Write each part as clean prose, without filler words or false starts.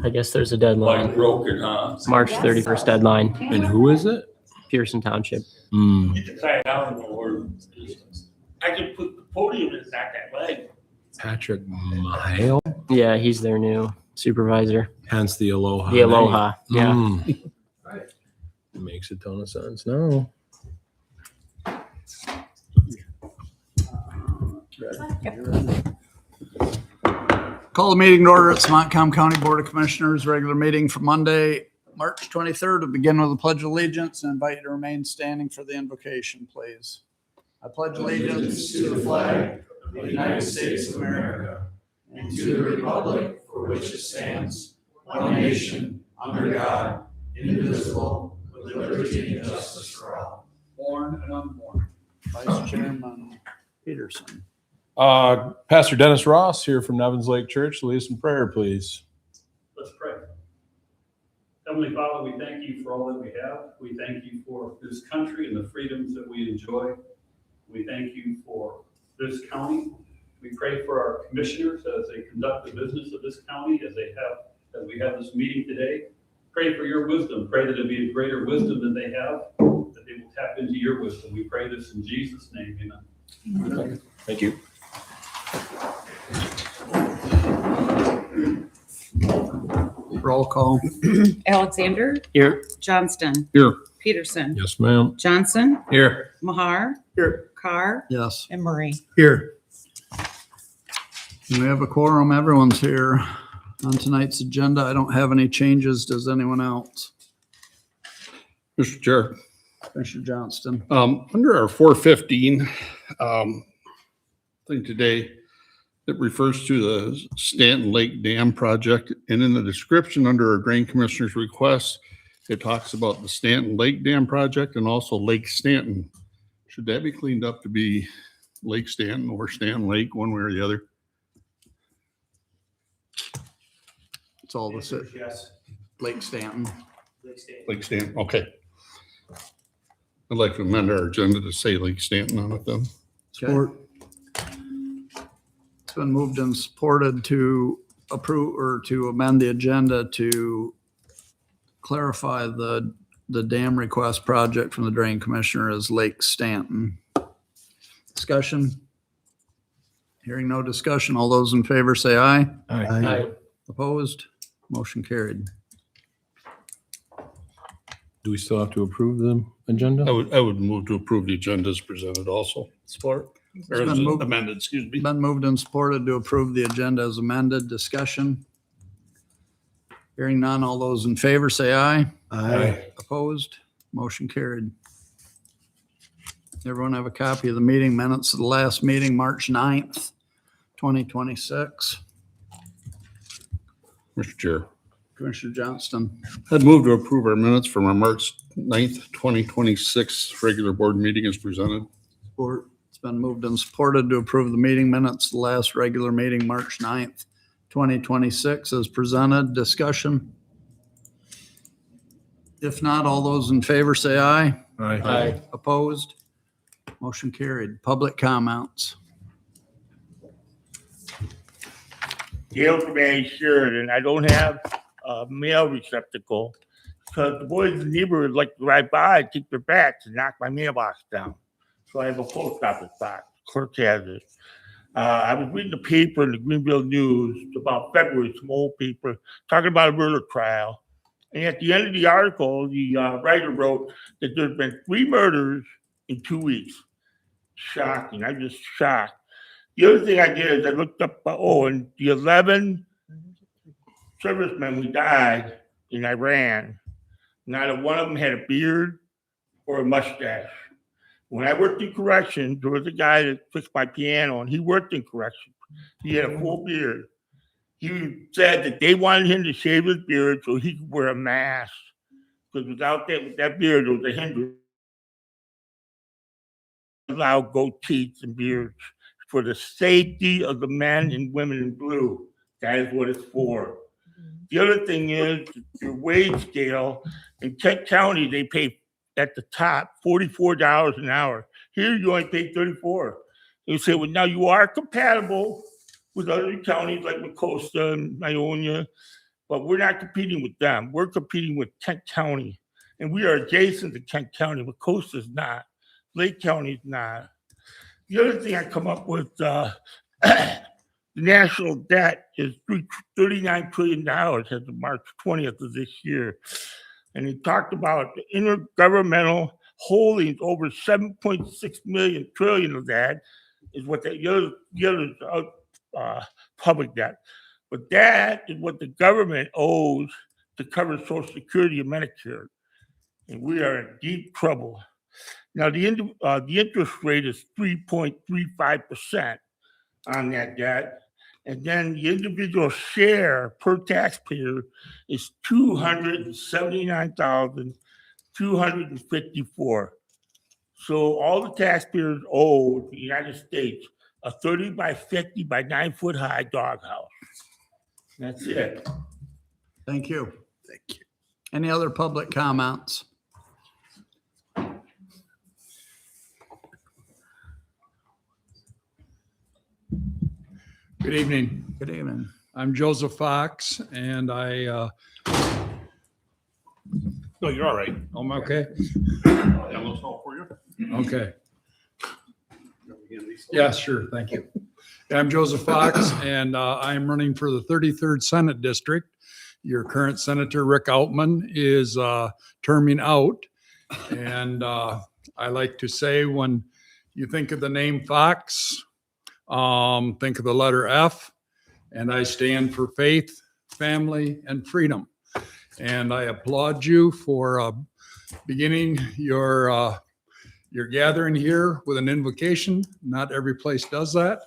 I guess there's a deadline. Like broken, huh? March 31st deadline, And who is it? Pearson Township. Get the side down or I can put the podium inside that leg. Patrick Mahale, Yeah, he's their new supervisor. hence the Aloha. The Aloha. Yeah. Mm. Makes a ton of sense. No. Call the meeting to order at Montcalm County Board of Commissioners, regular meeting for Monday, March 23rd. We'll begin with the Pledge of Allegiance and invite you to remain standing for the invocation, please. I pledge allegiance to the flag of the United States of America and to the republic for which it stands, one nation, under God, indivisible, with liberty and justice for all. Born and unborn. Vice Chairman Peterson. Pastor Dennis Ross here from Nevins Lake Church. Lead us in prayer, please. Let's pray. Heavenly Father, we thank you for all that we have. We thank you for this country and the freedoms that we enjoy. We thank you for this county. We pray for our commissioners as they conduct the business of this county, as we have this meeting today. Pray for your wisdom. Pray that it be a greater wisdom than they have, that they will tap into your wisdom. We pray this in Jesus' name. Amen. Thank you. Roll call. Alexander, Here. Johnston, Here. Peterson, Yes, ma'am. Johnson, Here. Mahar, Carr, Yes. and Murray. Here. We have a quorum. Everyone's here. On tonight's agenda, I don't have any changes. Does anyone else? Mr. Chair, Commissioner Johnston. under our 415 thing today, it refers to the Stanton Lake Dam project. And in the description under our drain commissioner's request, it talks about the Stanton Lake Dam project and also Lake Stanton. Should that be cleaned up to be Lake Stanton or Stanton Lake, one way or the other? It's all the same. Yes. Lake Stanton. Lake Stanton, okay. I'd like to amend our agenda to say Lake Stanton on it then. Support. It's been moved and supported to approve or to amend the agenda to clarify the dam request project from the drain commissioner as Lake Stanton. Discussion? Hearing no discussion. All those in favor say aye. Aye. Opposed? Motion carried. Do we still have to approve the agenda? I would move to approve the agenda as presented also. Support. Or It's as been moved. amended, excuse me. Been moved and supported to approve the agenda as amended. Discussion? Hearing none. All those in favor say aye. Aye. Opposed? Motion carried. Everyone have a copy of the meeting minutes of the last meeting, March 9th, 2026. Mr. Chair, Commissioner Johnston. I'd move to approve our minutes from our March 9th, 2026 regular board meeting as presented. Support. It's been moved and supported to approve the meeting minutes of the last regular meeting, March 9th, 2026 as presented. Discussion? If not, all those in favor say aye. Aye. Opposed? Motion carried. Public comments. Gail from A. Sheridan. I don't have a mail receptacle because the boys in the neighborhood like to ride by and take their bats and knock my mailbox down. So I have a post office box. Clerk has it. I was reading the paper in the Greenville News about February, some old paper, talking about a murder trial. And at the end of the article, the writer wrote that there's been 3 murders in 2 weeks. Shocking. I'm just shocked. The other thing I did is I looked up, and the 11 servicemen who died in Iran, not one of them had a beard or a mustache. When I worked in corrections, there was a guy that fixed my piano, and he worked in corrections. He had a full beard. He said that they wanted him to shave his beard so he could wear a mask, because without that beard, it was a hindrance. Allow goatees and beards for the safety of the men and women in blue. That is what it's for. The other thing is your wage scale in Kent County, they pay at the top $44 an hour. Here you only pay $34. You say, well, now you are compatible with other counties like Macosta and Ionia, but we're not competing with them. We're competing with Kent County, and we are adjacent to Kent County, but Costa's not. Lake County's not. The other thing I come up with, the national debt is $39 trillion as of March 20th of this year. And he talked about the intergovernmental holdings, over 7.6 trillion of that is what the other public debt. But that is what the government owes to cover Social Security and Medicare. And we are in deep trouble. Now, the interest rate is 3.35% on that debt. And then the individual share per taxpayer is $279,254. So all the taxpayers owe the United States a 30 by 50 by 9 foot high doghouse. That's it. Thank you. Any other public comments? Good evening. Good evening. I'm Joseph Fox, and I'm No, you're all right. okay. Yeah, let's help for you. Okay. Yeah, sure. Thank you. I'm Joseph Fox, and I'm running for the 33rd Senate District. Your current Senator Rick Outman is terming out. And I like to say, when you think of the name Fox, think of the letter F, and I stand for faith, family, and freedom. And I applaud you for beginning your gathering here with an invocation. Not every place does that.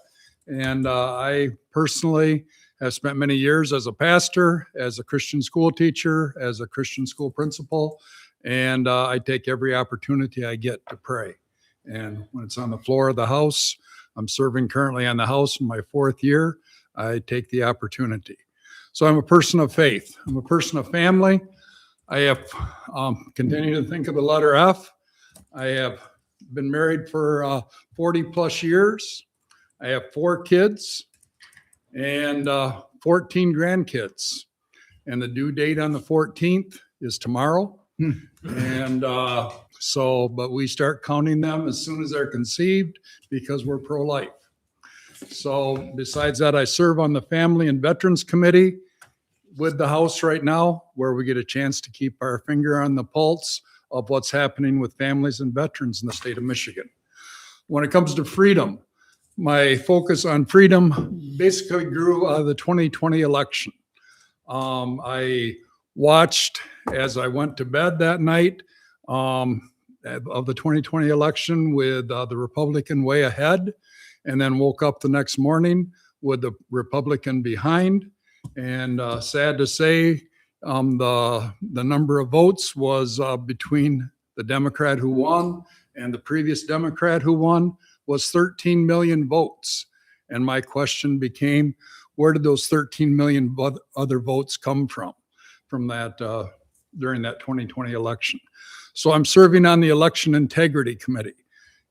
And I personally have spent many years as a pastor, as a Christian school teacher, as a Christian school principal, and I take every opportunity I get to pray. And when it's on the floor of the House, I'm serving currently on the House in my 4th year, I take the opportunity. So I'm a person of faith. I'm a person of family. I have continued to think of the letter F. I have been married for 40 plus years. I have 4 kids and 14 grandkids. And the due date on the 14th is tomorrow. And but we start counting them as soon as they're conceived because we're pro-life. So besides that, I serve on the Family and Veterans Committee with the House right now, where we get a chance to keep our finger on the pulse of what's happening with families and veterans in the state of Michigan. When it comes to freedom, my focus on freedom basically grew out of the 2020 election. I watched as I went to bed that night of the 2020 election with the Republican way ahead, and then woke up the next morning with the Republican behind. And sad to say, the number of votes was between the Democrat who won and the previous Democrat who won was 13 million votes. And my question became, where did those 13 million other votes come from that during that 2020 election? So I'm serving on the Election Integrity Committee.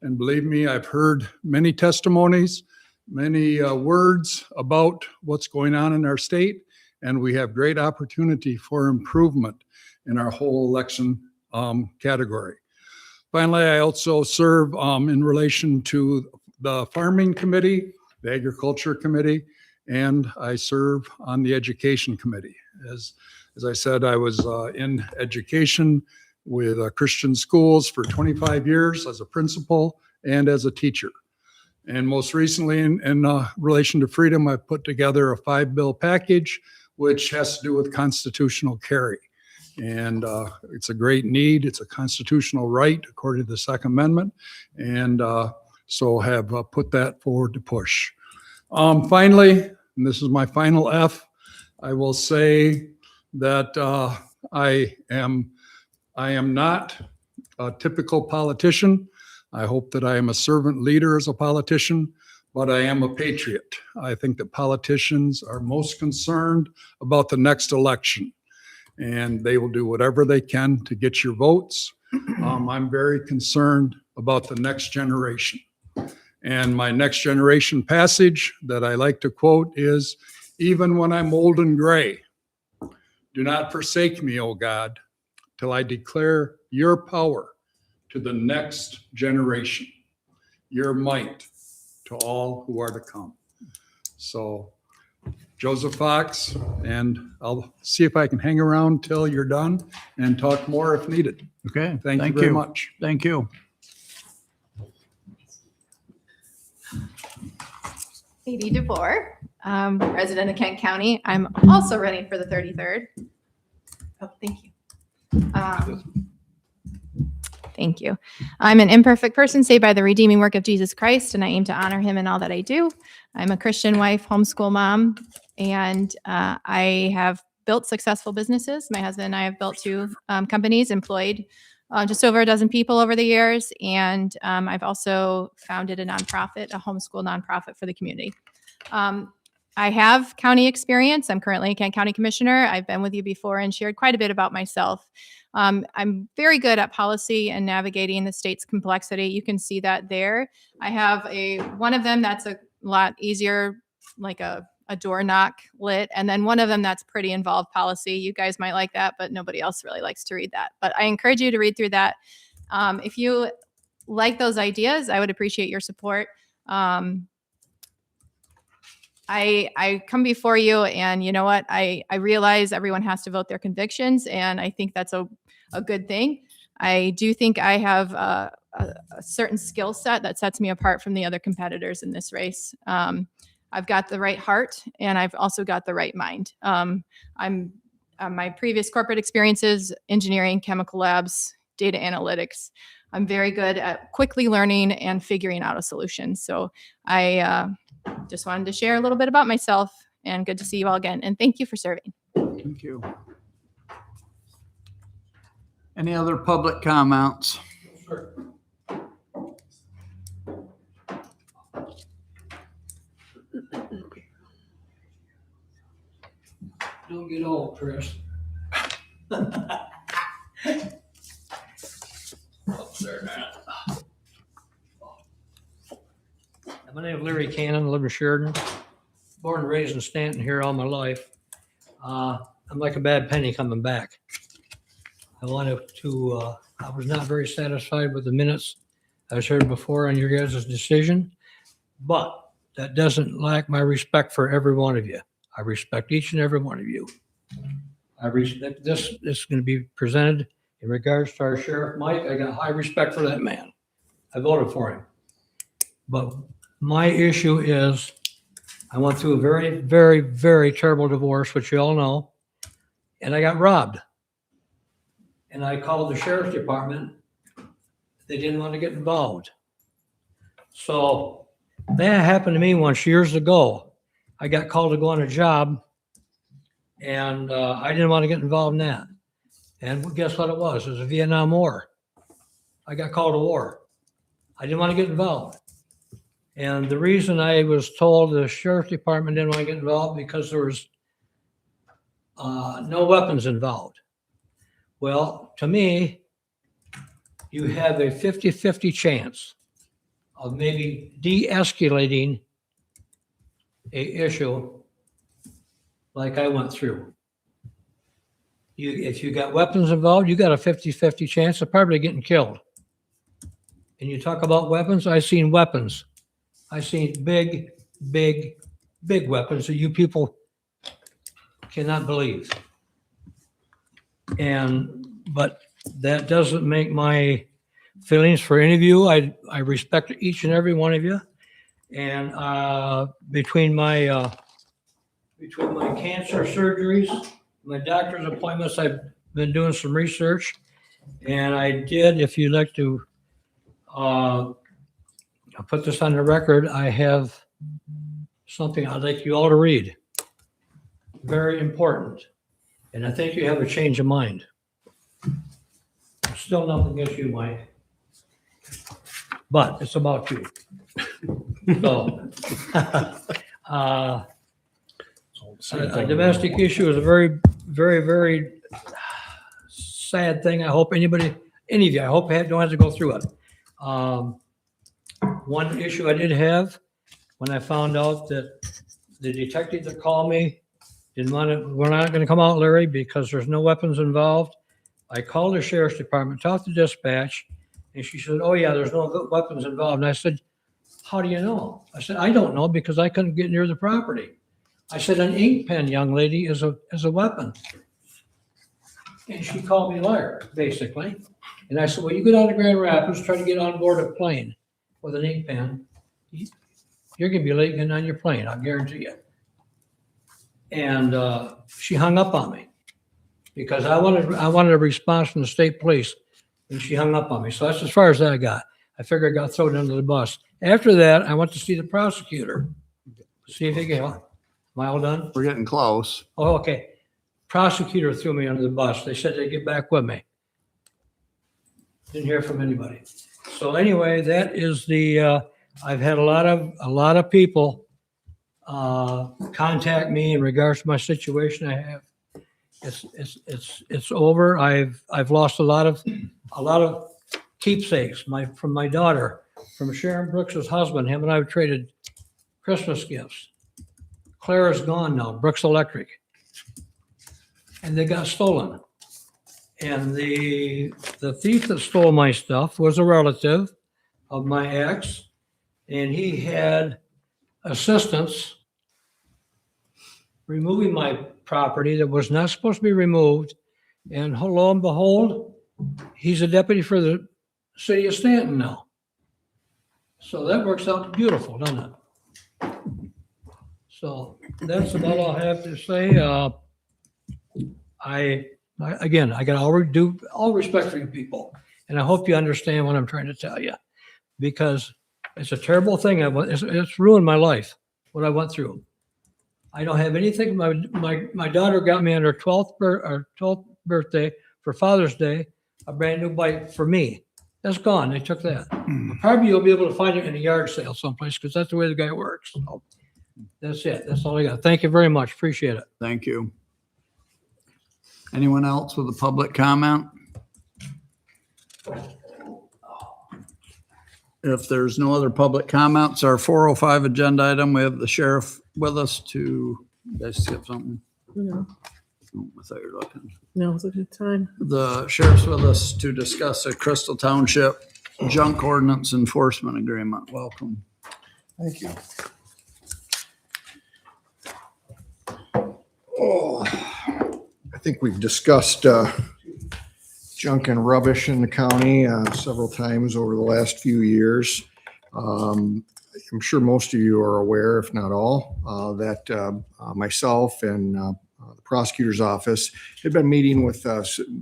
And believe me, I've heard many testimonies, many words about what's going on in our state, and we have great opportunity for improvement in our whole election category. Finally, I also serve in relation to the Farming Committee, the Agriculture Committee, and I serve on the Education Committee. As I said, I was in education with Christian schools for 25 years as a principal and as a teacher. And most recently, in relation to freedom, I put together a 5-bill package, which has to do with constitutional carry. And it's a great need. It's a constitutional right, according to the Second Amendment. And so have put that forward to push. Finally, and this is my final F, I will say that I am not a typical politician. I hope that I am a servant leader as a politician, but I am a patriot. I think that politicians are most concerned about the next election, and they will do whatever they can to get your votes. I'm very concerned about the next generation. And my next generation passage that I like to quote is, even when I'm old and gray, Do not forsake me, O God, till I declare your power to the next generation, your might to all who are to come. So Joseph Fox, and I'll see if I can hang around till you're done and talk more if needed. Okay. Thank you very much. Thank you. Katie DeVore, resident of Kent County. I'm also running for the 33rd. Oh, thank you. Thank you. I'm an imperfect person saved by the redeeming work of Jesus Christ, and I aim to honor him in all that I do. I'm a Christian wife, homeschool mom, and I have built successful businesses. My husband and I have built 2 companies, employed just over a dozen people over the years. And I've also founded a nonprofit, a homeschool nonprofit for the community. I have county experience. I'm currently a Kent County Commissioner. I've been with you before and shared quite a bit about myself. I'm very good at policy and navigating the state's complexity. You can see that there. I have one of them that's a lot easier, like a door knock lit, and then one of them that's pretty involved policy. You guys might like that, but nobody else really likes to read that. But I encourage you to read through that. If you like those ideas, I would appreciate your support. I come before you, and you know what? I realize everyone has to vote their convictions, and I think that's a good thing. I do think I have a certain skill set that sets me apart from the other competitors in this race. I've got the right heart, and I've also got the right mind. My previous corporate experiences, engineering, chemical labs, data analytics. I'm very good at quickly learning and figuring out a solution. So I just wanted to share a little bit about myself, and good to see you all again. And thank you for serving. Thank you. Any other public comments? Don't get old, Chris. My name is Larry Cannon, I live in Sheridan. Born and raised in Stanton here all my life. I'm like a bad penny coming back. I was not very satisfied with the minutes I heard before on your guys' decision, but that doesn't lack my respect for every one of you. I respect each and every one of you. I respect this is going to be presented in regards to our Sheriff Mike. I got high respect for that man. I voted for him. But my issue is I went through a very, very, very terrible divorce, which you all know, and I got robbed. And I called the Sheriff's Department. They didn't want to get involved. So that happened to me once years ago. I got called to go on a job, and I didn't want to get involved in that. And guess what it was? It was a Vietnam War. I got called to war. I didn't want to get involved. And the reason I was told the Sheriff's Department didn't want to get involved because there was no weapons involved. Well, to me, you have a 50-50 chance of maybe de-escalating a issue like I went through. If you got weapons involved, you got a 50-50 chance of probably getting killed. And you talk about weapons, I've seen weapons. I've seen big, big, big weapons that you people cannot believe. But that doesn't make my feelings for any of you. I respect each and every one of you. And between my cancer surgeries, my doctor's appointments, I've been doing some research. And I did, if you'd like to I'll put this on the record, I have something I'd like you all to read. Very important. And I think you have a change of mind. Still nothing against you, Mike. But it's about you. So, a domestic issue is a very, very, very sad thing. I hope any of you, I hope don't have to go through it. One issue I did have when I found out that the detective that called me Didn't want to, we're not going to come out, Larry, because there's no weapons involved. I called the sheriff's department, talked to dispatch, and she said, oh yeah, there's no weapons involved. And I said, how do you know? I said, I don't know because I couldn't get near the property. I said, an ink pen, young lady, is a weapon. And she called me a liar, basically. And I said, well, you go down to Grand Rapids, try to get on board a plane with an ink pen. You're going to be late getting on your plane, I guarantee you. And she hung up on me because I wanted a response from the state police, and she hung up on me. So that's as far as that I got. I figured I got thrown under the bus. After that, I went to see the prosecutor. See if he can help. Am I all done? We're getting close. Oh, okay. Prosecutor threw me under the bus. They said they'd get back with me. Didn't hear from anybody. So anyway, that is the, I've had a lot of people contact me in regards to my situation. I have, it's over. I've lost a lot of keepsakes. From my daughter, from Sharon Brooks's husband. Him and I have traded Christmas gifts. Clara's gone now, Brooks Electric, and they got stolen. And the thief that stole my stuff was a relative of my ex, and he had assistance removing my property that was not supposed to be removed. And lo and behold, he's a deputy for the city of Stanton now. So that works out beautiful, doesn't it? So that's about all I have to say. I got all respect for you people, and I hope you understand what I'm trying to tell you, because it's a terrible thing. It's ruined my life, what I went through. I don't have anything. My daughter got me on her 12th birthday for Father's Day, a brand new bike for me. That's gone. They took that. Probably you'll be able to find it in a yard sale someplace, because that's the way the guy works. That's it. That's all I got. Thank you very much. Appreciate it. Thank you. Anyone else with a public comment? If there's no other public comments, our 405 agenda item, we have the sheriff with us to, you guys skip something? No, Oh, I thought you were looking. no, it's a good time. The sheriff's with us to discuss a Crystal Township junk ordinance enforcement agreement. Welcome. Thank you. Oh, I think we've discussed junk and rubbish in the county several times over the last few years. I'm sure most of you are aware, if not all, that myself and the prosecutor's office have been meeting with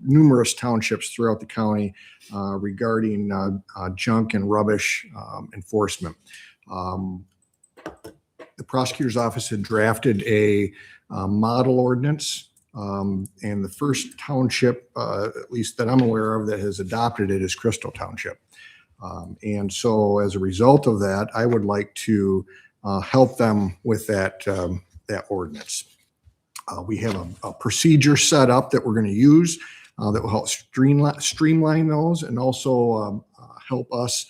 numerous townships throughout the county regarding junk and rubbish enforcement. The prosecutor's office had drafted a model ordinance, and the first township, at least that I'm aware of, that has adopted it is Crystal Township. And so as a result of that, I would like to help them with that ordinance. We have a procedure set up that we're going to use that will help streamline those, and also help us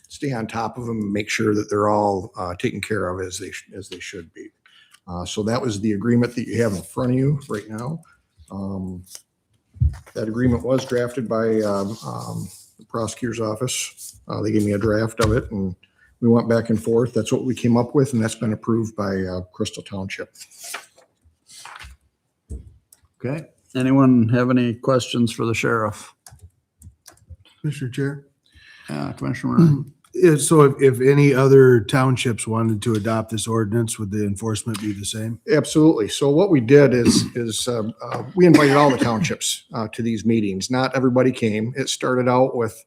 stay on top of them and make sure that they're all taken care of as they should be. So that was the agreement that you have in front of you right now. That agreement was drafted by the prosecutor's office. They gave me a draft of it, and we went back and forth. That's what we came up with, and that's been approved by Crystal Township. Okay. Anyone have any questions for the sheriff? Mr. Chair. Commissioner. So if any other townships wanted to adopt this ordinance, would the enforcement be the same? Absolutely. So what we did is we invited all the townships to these meetings. Not everybody came. It started out with,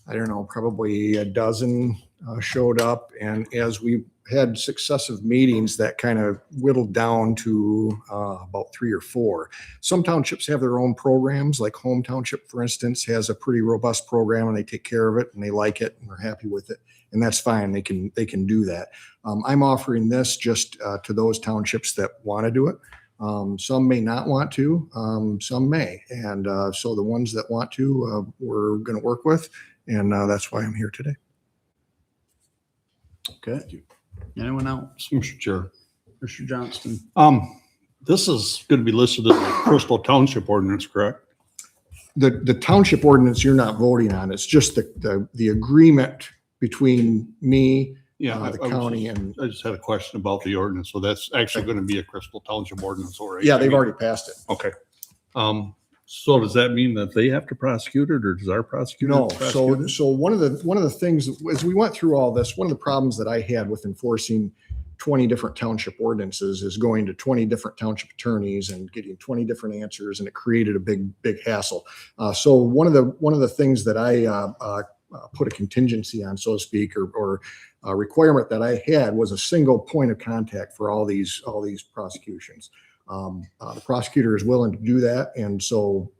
I don't know, probably a dozen showed up. And as we had successive meetings, that kind of whittled down to about 3 or 4. Some townships have their own programs, like Home Township, for instance, has a pretty robust program, and they take care of it and they like it and they're happy with it. And that's fine. They can do that. I'm offering this just to those townships that want to do it. Some may not want to, some may. And so the ones that want to, we're going to work with. And that's why I'm here today. Okay. Anyone else? Mr. Chair, Mr. Johnston. This is going to be listed as a Crystal Township ordinance, correct? The township ordinance you're not voting on. It's just the agreement between me, the county and, I just had a question about the ordinance. So that's actually going to be a Crystal Township ordinance, all right? yeah, they've already passed it. Okay. So does that mean that they have to prosecute it or does our prosecutor? No, prosecute it? so one of the things, as we went through all this, one of the problems that I had with enforcing 20 different township ordinances is going to 20 different township attorneys and getting 20 different answers, and it created a big hassle. So one of the things that I put a contingency on, so to speak, or a requirement that I had was a single point of contact for all these prosecutions. The prosecutor is willing to do that, and so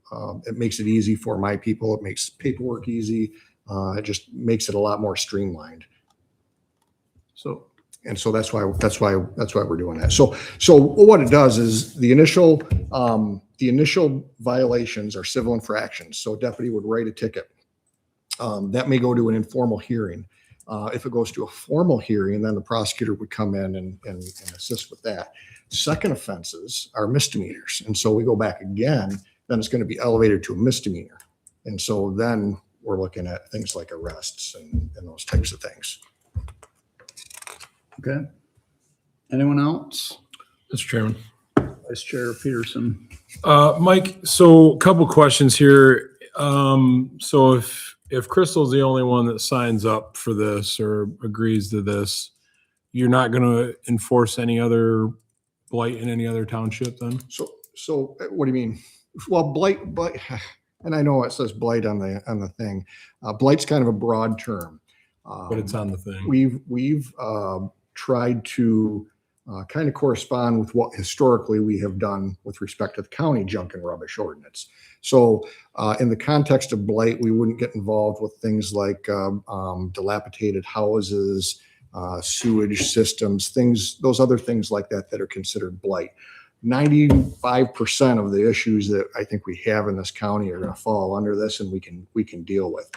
it makes it easy for my people. It makes paperwork easy. It just makes it a lot more streamlined. So that's why we're doing that. So what it does is the initial violations are civil infractions. So a deputy would write a ticket. That may go to an informal hearing. If it goes to a formal hearing, then the prosecutor would come in and assist with that. Second offenses are misdemeanors. And so we go back again, then it's going to be elevated to a misdemeanor. And so then we're looking at things like arrests and those types of things. Okay. Anyone else? Mr. Chairman. Vice Chair Peterson. Mike, so a couple questions here. So if Crystal's the only one that signs up for this or agrees to this, you're not going to enforce any other blight in any other township then? So what do you mean? Well, blight, and I know it says blight on the thing. Blight's kind of a broad term. But it's on the thing. We've tried to kind of correspond with what historically we have done with respect to the county junk and rubbish ordinance. So in the context of blight, we wouldn't get involved with things like dilapidated houses, sewage systems, those other things like that are considered blight. 95% of the issues that I think we have in this county are going to fall under this, and we can deal with.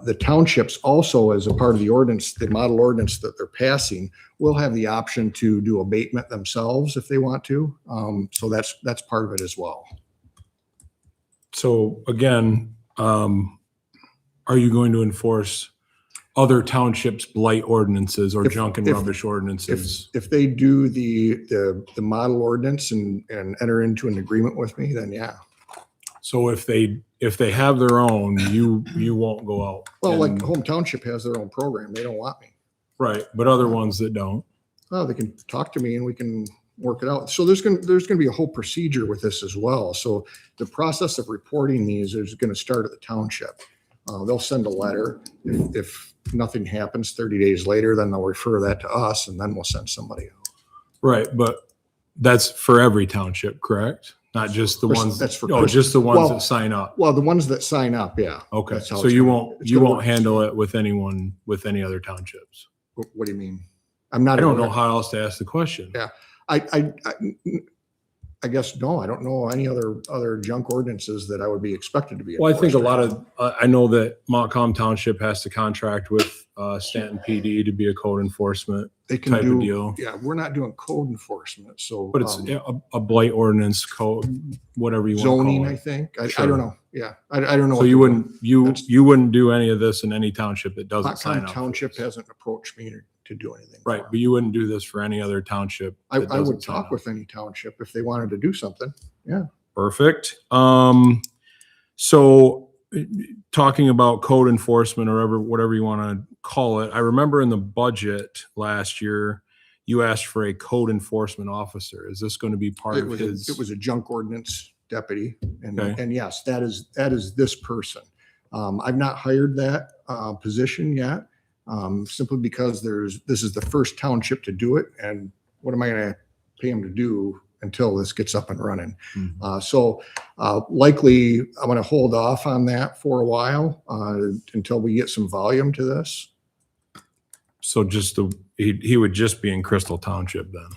The townships also, as a part of the ordinance, the model ordinance that they're passing, will have the option to do abatement themselves if they want to. So that's part of it as well. So again, are you going to enforce other townships' blight ordinances or junk and rubbish ordinances? If they do the model ordinance and enter into an agreement with me, then yeah. So if they have their own, you won't go out. Well, like and- Home Township has their own program. They don't want me. Right, but other ones that don't. Oh, they can talk to me and we can work it out. So there's going to be a whole procedure with this as well. So the process of reporting these is going to start at the township. They'll send a letter. If nothing happens 30 days later, then they'll refer that to us and then we'll send somebody out. Right, but that's for every township, correct? Not just the ones. That's for just the ones well, that sign up. Well, the ones that sign up, yeah. Okay, That's how so it's you gonna- won't it's gonna work. handle it with anyone with any other townships. What do you mean? I'm not. I don't know how else to ask the question. Yeah. I guess, no, I don't know any other junk ordinances that I would be expected to be. Well, I think a enforced. lot of, I know that Montcalm Township has to contract with Stanton PD to be a code enforcement They can type of do, deal. yeah, we're not doing code enforcement, so. But it's a blight ordinance code, whatever you want to Zoning, call I it. think. I Sure. don't know. Yeah, I don't know. So what you to wouldn't, do. That's- you wouldn't do any of this in any township that doesn't sign Montcalm up. for Township this. hasn't approached me to do anything. Right, but you wouldn't do this for any other township. I that would doesn't sign talk up. with any township if they wanted to do something. Perfect. So talking about code enforcement or whatever you want to call it, I remember in the budget last year, you asked for a code enforcement officer. Is this going to be part It of his? was a junk ordinance deputy. Okay. And yes, that is this person. I've not hired that position yet, simply because this is the first township to do it. And what am I going to pay him to do until this gets up and running? Mhm. So likely I'm going to hold off on that for a while until we get some volume to this. So he would just be in Crystal Township then.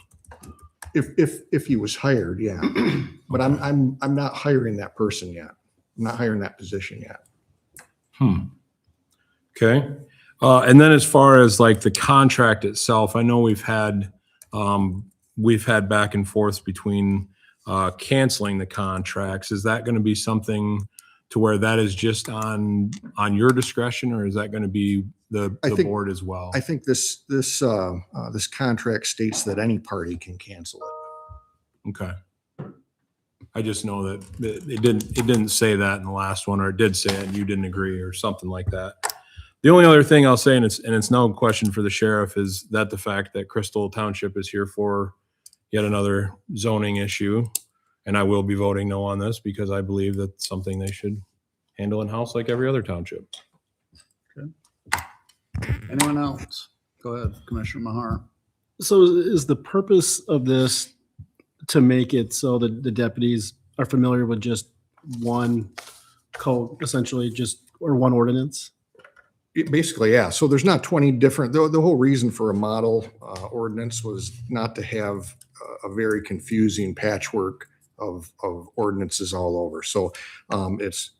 If he was hired, yeah. But I'm not hiring that person yet. I'm not hiring that position yet. Okay. And then as far as like the contract itself, I know we've had we've had back and forth between canceling the contracts. Is that going to be something to where that is just on your discretion, or is that going to be the I think- board as well? I think this contract states that any party can cancel it. Okay. I just know that it didn't say that in the last one, or it did say it and you didn't agree or something like that. The only other thing I'll say, and it's no question for the sheriff, is that the fact that Crystal Township is here for yet another zoning issue. And I will be voting no on this because I believe that's something they should handle in-house like every other township. Anyone else? Go ahead, Commissioner Mahar. So is the purpose of this to make it so that the deputies are familiar with just one code, essentially or one ordinance? Basically, yeah. So there's not 20 different, the whole reason for a model ordinance was not to have a very confusing patchwork of ordinances all over. So it's,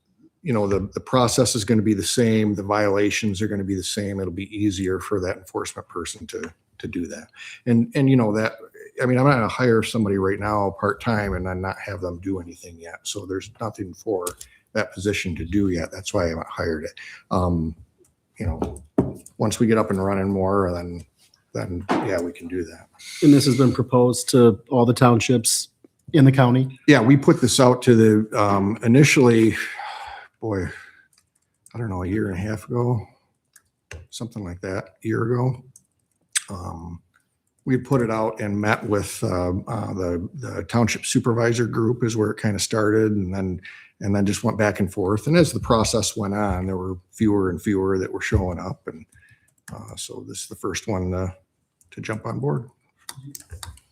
the process is going to be the same. The violations are going to be the same. It'll be easier for that enforcement person to do that. And that, I'm not going to hire somebody right now part-time and then not have them do anything yet. So there's nothing for that position to do yet. That's why I haven't hired it. Once we get up and running more, then yeah, we can do that. And this has been proposed to all the townships in the county? Yeah, we put this out to the, initially, boy, I don't know, a year and a half ago, something like that, a year ago. We put it out and met with the township supervisor group is where it kind of started, and then just went back and forth. And as the process went on, there were fewer and fewer that were showing up. And so this is the first one to jump on board.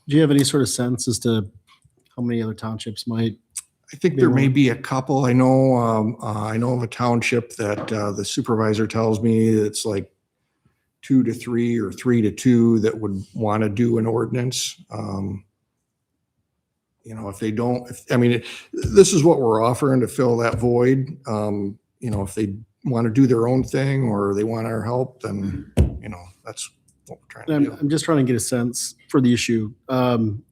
Do you have any sort of sense as to how many other townships might? I think there may be a couple. I know of a township that the supervisor tells me it's like 2 to 3 or 3 to 2 that would want to do an ordinance. If they don't, this is what we're offering to fill that void. If they want to do their own thing or they want our help, then, that's what we're trying to do. I'm just trying to get a sense for the issue.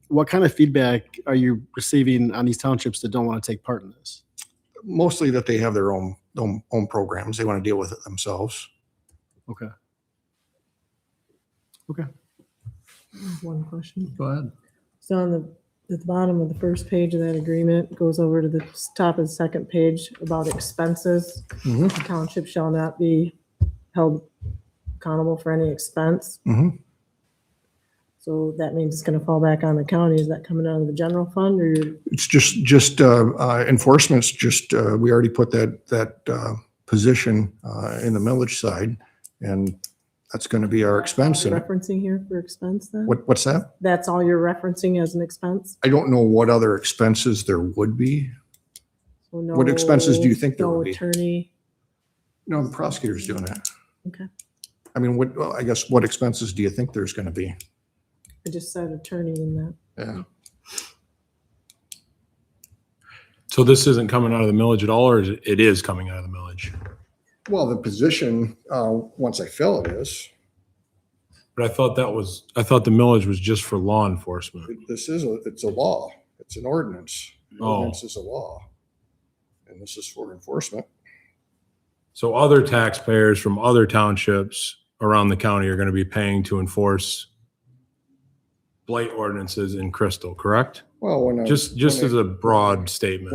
What kind of feedback are you receiving on these townships that don't want to take part in this? Mostly that they have their own programs. They want to deal with it themselves. Okay. One question. Go ahead. So at the bottom of the first page of that agreement goes over to the top of the second page about expenses. Mhm. The township shall not be held accountable for any expense. Mhm. So that means it's going to fall back on the county. Is that coming out of the general fund or? It's just enforcement's just, we already put that position in the millage side, and that's going to be our expense. You're And referencing here for expense then? what's that? That's all you're referencing as an expense? I don't know what other expenses there would be. So no- What expenses do you think there no would be? attorney? No, the prosecutor's doing that. Okay. I guess what expenses do you think there's going to be? I just said attorney in that. Yeah. So this isn't coming out of the millage at all, or it is coming out of the millage? Well, the position, once I fill it is, But I thought the millage was just for law enforcement. it's a law. It's an ordinance. An Oh. Ordinance is a law. And this is for enforcement. So other taxpayers from other townships around the county are going to be paying to enforce blight ordinances in Crystal, correct? Well, Just as a broad statement.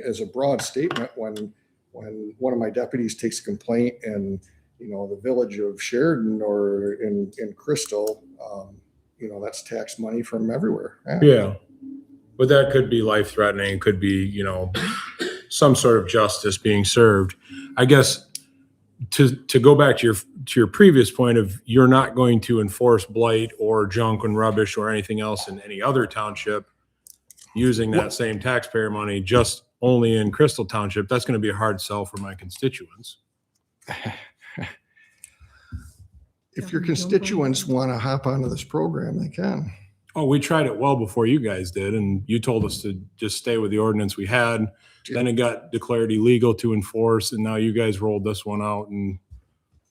as a broad statement, when one of my deputies takes a complaint and, the village of Sheridan or in Crystal, that's tax money from everywhere. Yeah. But that could be life threatening, could be, some sort of justice being served. I guess to go back to your previous point of you're not going to enforce blight or junk and rubbish or anything else in any other township using that same taxpayer money, just only in Crystal Township, that's going to be a hard sell for my constituents. If your constituents want to hop onto this program, they can. Oh, we tried it well before you guys did, and you told us to just stay with the ordinance we had. Then it got declared illegal to enforce, and now you guys rolled this one out, and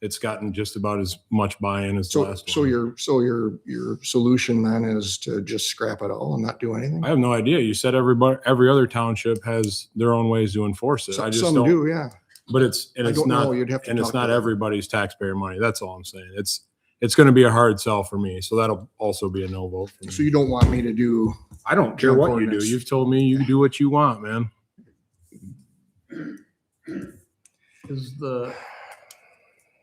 it's gotten just about as much buy-in as the So, last so one. your solution then is to just scrap it all and not do anything? I have no idea. You said every other township has their own ways to enforce it. I just Some don't. do, yeah. But it's I don't not know. You'd have to and it's talk not to them. everybody's taxpayer money. That's all I'm saying. It's going to be a hard sell for me. So that'll also be a no vote for me. So you don't want me to do, I don't care junk what you do. ordinance. You've told me you do what you want, man. Is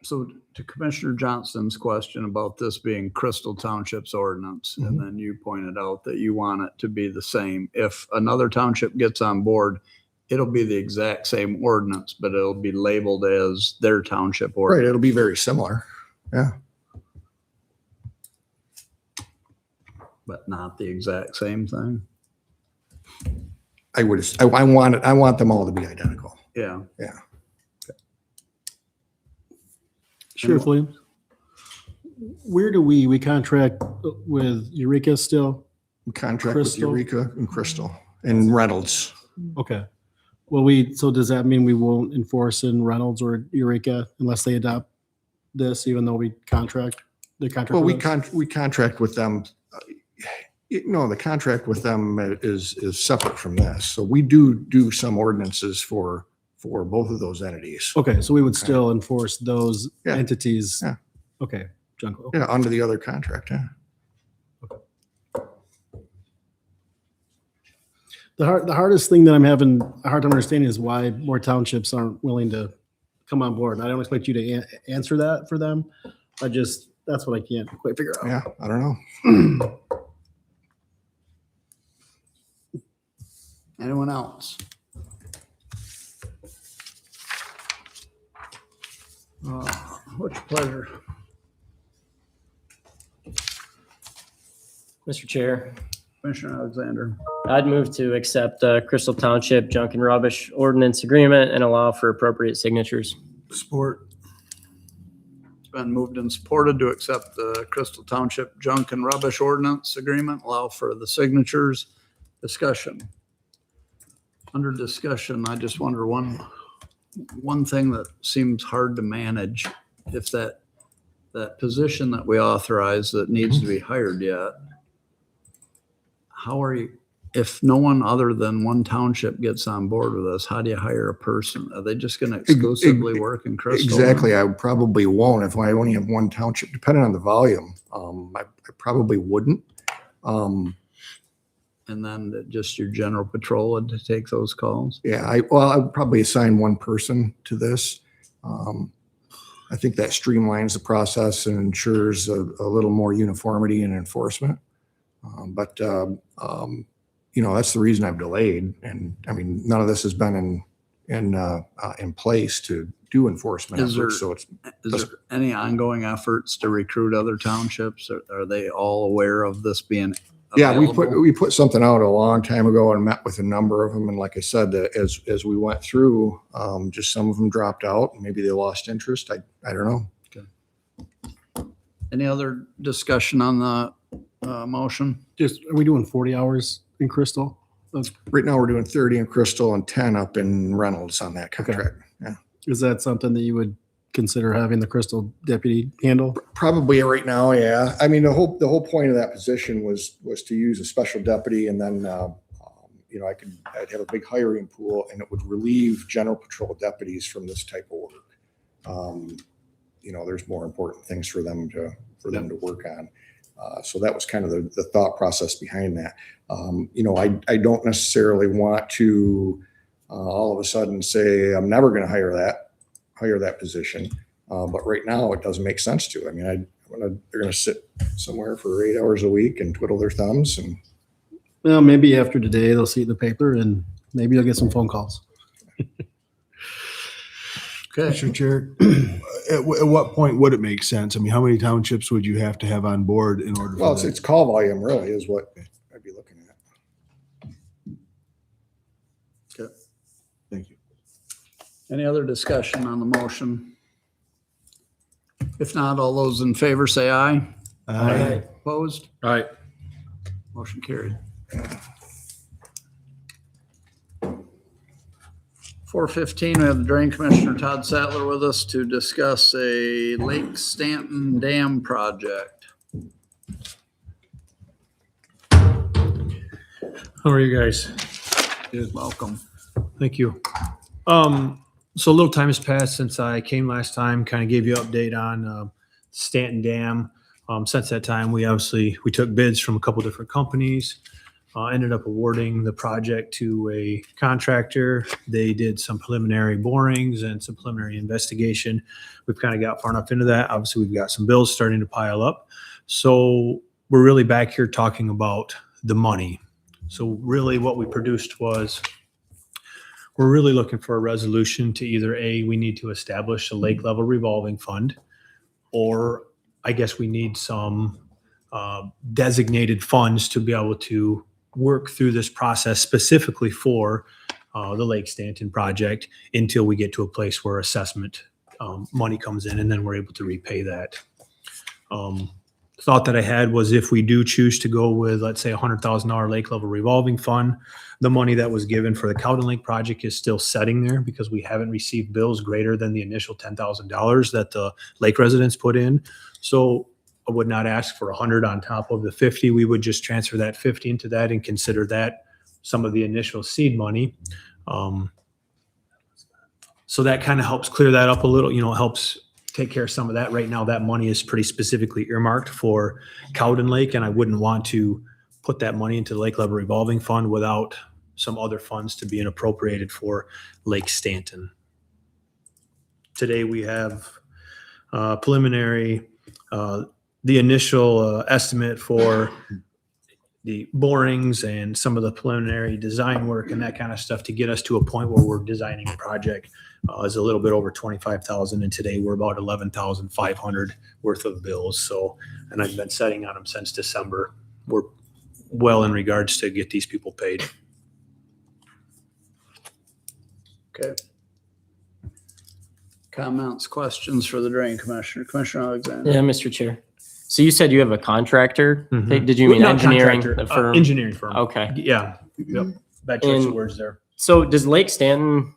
so to Commissioner Johnston's question about this being Crystal Township's ordinance, and then you pointed out that you want it to be the same. If another township gets on board, it'll be the exact same ordinance, but it'll be labeled as their township right, ordinance. it'll be very similar. Yeah. But not the exact same thing. I want them all to be identical. Yeah. Yeah. Sheriff Williams, where do we contract with Eureka still? We contract with Crystal? Eureka and Crystal and Reynolds. Okay. Well, so does that mean we won't enforce in Reynolds or Eureka unless they adopt this, even though we contract? Well, with us? we contract with them. No, the contract with them is separate from this. So we do some ordinances for both of those entities. Okay, so we would still enforce those Yeah. entities. Yeah. Okay, Junko. Yeah, under the other contract, yeah. The hardest thing that I'm having a hard time understanding is why more townships aren't willing to come on board. And I don't expect you to answer that for them. That's what I can't quite figure out. Yeah, I don't know. Anyone else? What's your pleasure? Mr. Chair, Commissioner Alexander. I'd move to accept Crystal Township Junk and Rubbish Ordinance Agreement and allow for appropriate signatures. Support. It's been moved and supported to accept the Crystal Township Junk and Rubbish Ordinance Agreement, allow for the signatures. Discussion. Under discussion, I just wonder one thing that seems hard to manage, if that position that we authorize that needs to be hired yet, how are you, if no one other than one township gets on board with us, how do you hire a person? Are they just going to exclusively work in Crystal? Exactly. I probably won't if I only have one township, depending on the volume. I probably wouldn't. And then just your general patrol would take those calls? Yeah, I would probably assign one person to this. I think that streamlines the process and ensures a little more uniformity in enforcement. But that's the reason I've delayed. And I mean, none of this has been in place to do enforcement efforts. So Is there any ongoing efforts to recruit other townships? Are they all aware of this being yeah, available? we put something out a long time ago and met with a number of them. And like I said, as we went through, just some of them dropped out and maybe they lost interest. I don't know. Any other discussion on the motion? Just, are we doing 40 hours in Crystal? Right now we're doing 30 in Crystal and 10 up in Reynolds on that contract. Yeah. Is that something that you would consider having the Crystal deputy handle? Probably right now, yeah. I mean, the whole point of that position was to use a special deputy, and then I'd have a big hiring pool, and it would relieve general patrol deputies from this type of work. There's more important things for them to work on. So that was kind of the thought process behind that. I don't necessarily want to all of a sudden say I'm never going to hire that position. But right now it doesn't make sense to. I mean, they're going to sit somewhere for 8 hours a week and twiddle their thumbs. And Well, maybe after today, they'll see it in the paper and maybe they'll get some phone calls. Okay. Mr. Chair, at what point would it make sense? I mean, how many townships would you have to have on board in order for well, that? it's call volume really is what I'd be looking at. Okay. Thank you. Any other discussion on the motion? If not, all those in favor say aye. Aye. Opposed? All right. Motion carried. 4:15, we have the Drain Commissioner Todd Sattler with us to discuss a Lake Stanton Dam project. How are you guys? Welcome. Thank you. So a little time has passed since I came last time, kind of gave you an update on Stanton Dam. Since that time, we took bids from a couple different companies, ended up awarding the project to a contractor. They did some preliminary borings and some preliminary investigation. We've kind of got far enough into that. Obviously, we've got some bills starting to pile up. So we're really back here talking about the money. So really what we produced was, we're really looking for a resolution to either A, we need to establish a lake level revolving fund, or I guess we need some designated funds to be able to work through this process specifically for the Lake Stanton project until we get to a place where assessment money comes in, and then we're able to repay that. Thought that I had was, if we do choose to go with, let's say, $100,000 lake level revolving fund, the money that was given for the Cowden Lake project is still sitting there because we haven't received bills greater than the initial $10,000 that the lake residents put in. So I would not ask for 100 on top of the 50. We would just transfer that 50 into that and consider that some of the initial seed money. So that kind of helps clear that up a little, helps take care of some of that. Right now, that money is pretty specifically earmarked for Cowden Lake, and I wouldn't want to put that money into the lake level revolving fund without some other funds to be appropriated for Lake Stanton. Today we have preliminary, the initial estimate for the borings and some of the preliminary design work and that kind of stuff to get us to a point where we're designing a project is a little bit over 25,000, and today we're about 11,500 worth of bills. So, and I've been setting on them since December. We're well in regards to get these people paid. Okay. Comments, questions for the Drain Commissioner? Commissioner Alexander? Yeah, Mr. Chair. So you said you have a contractor? Mhm. Did you mean Not engineering contractor, firm? engineering firm. Okay. Yeah. Yep. Bad choice of And- words there. So does Lake Stanton,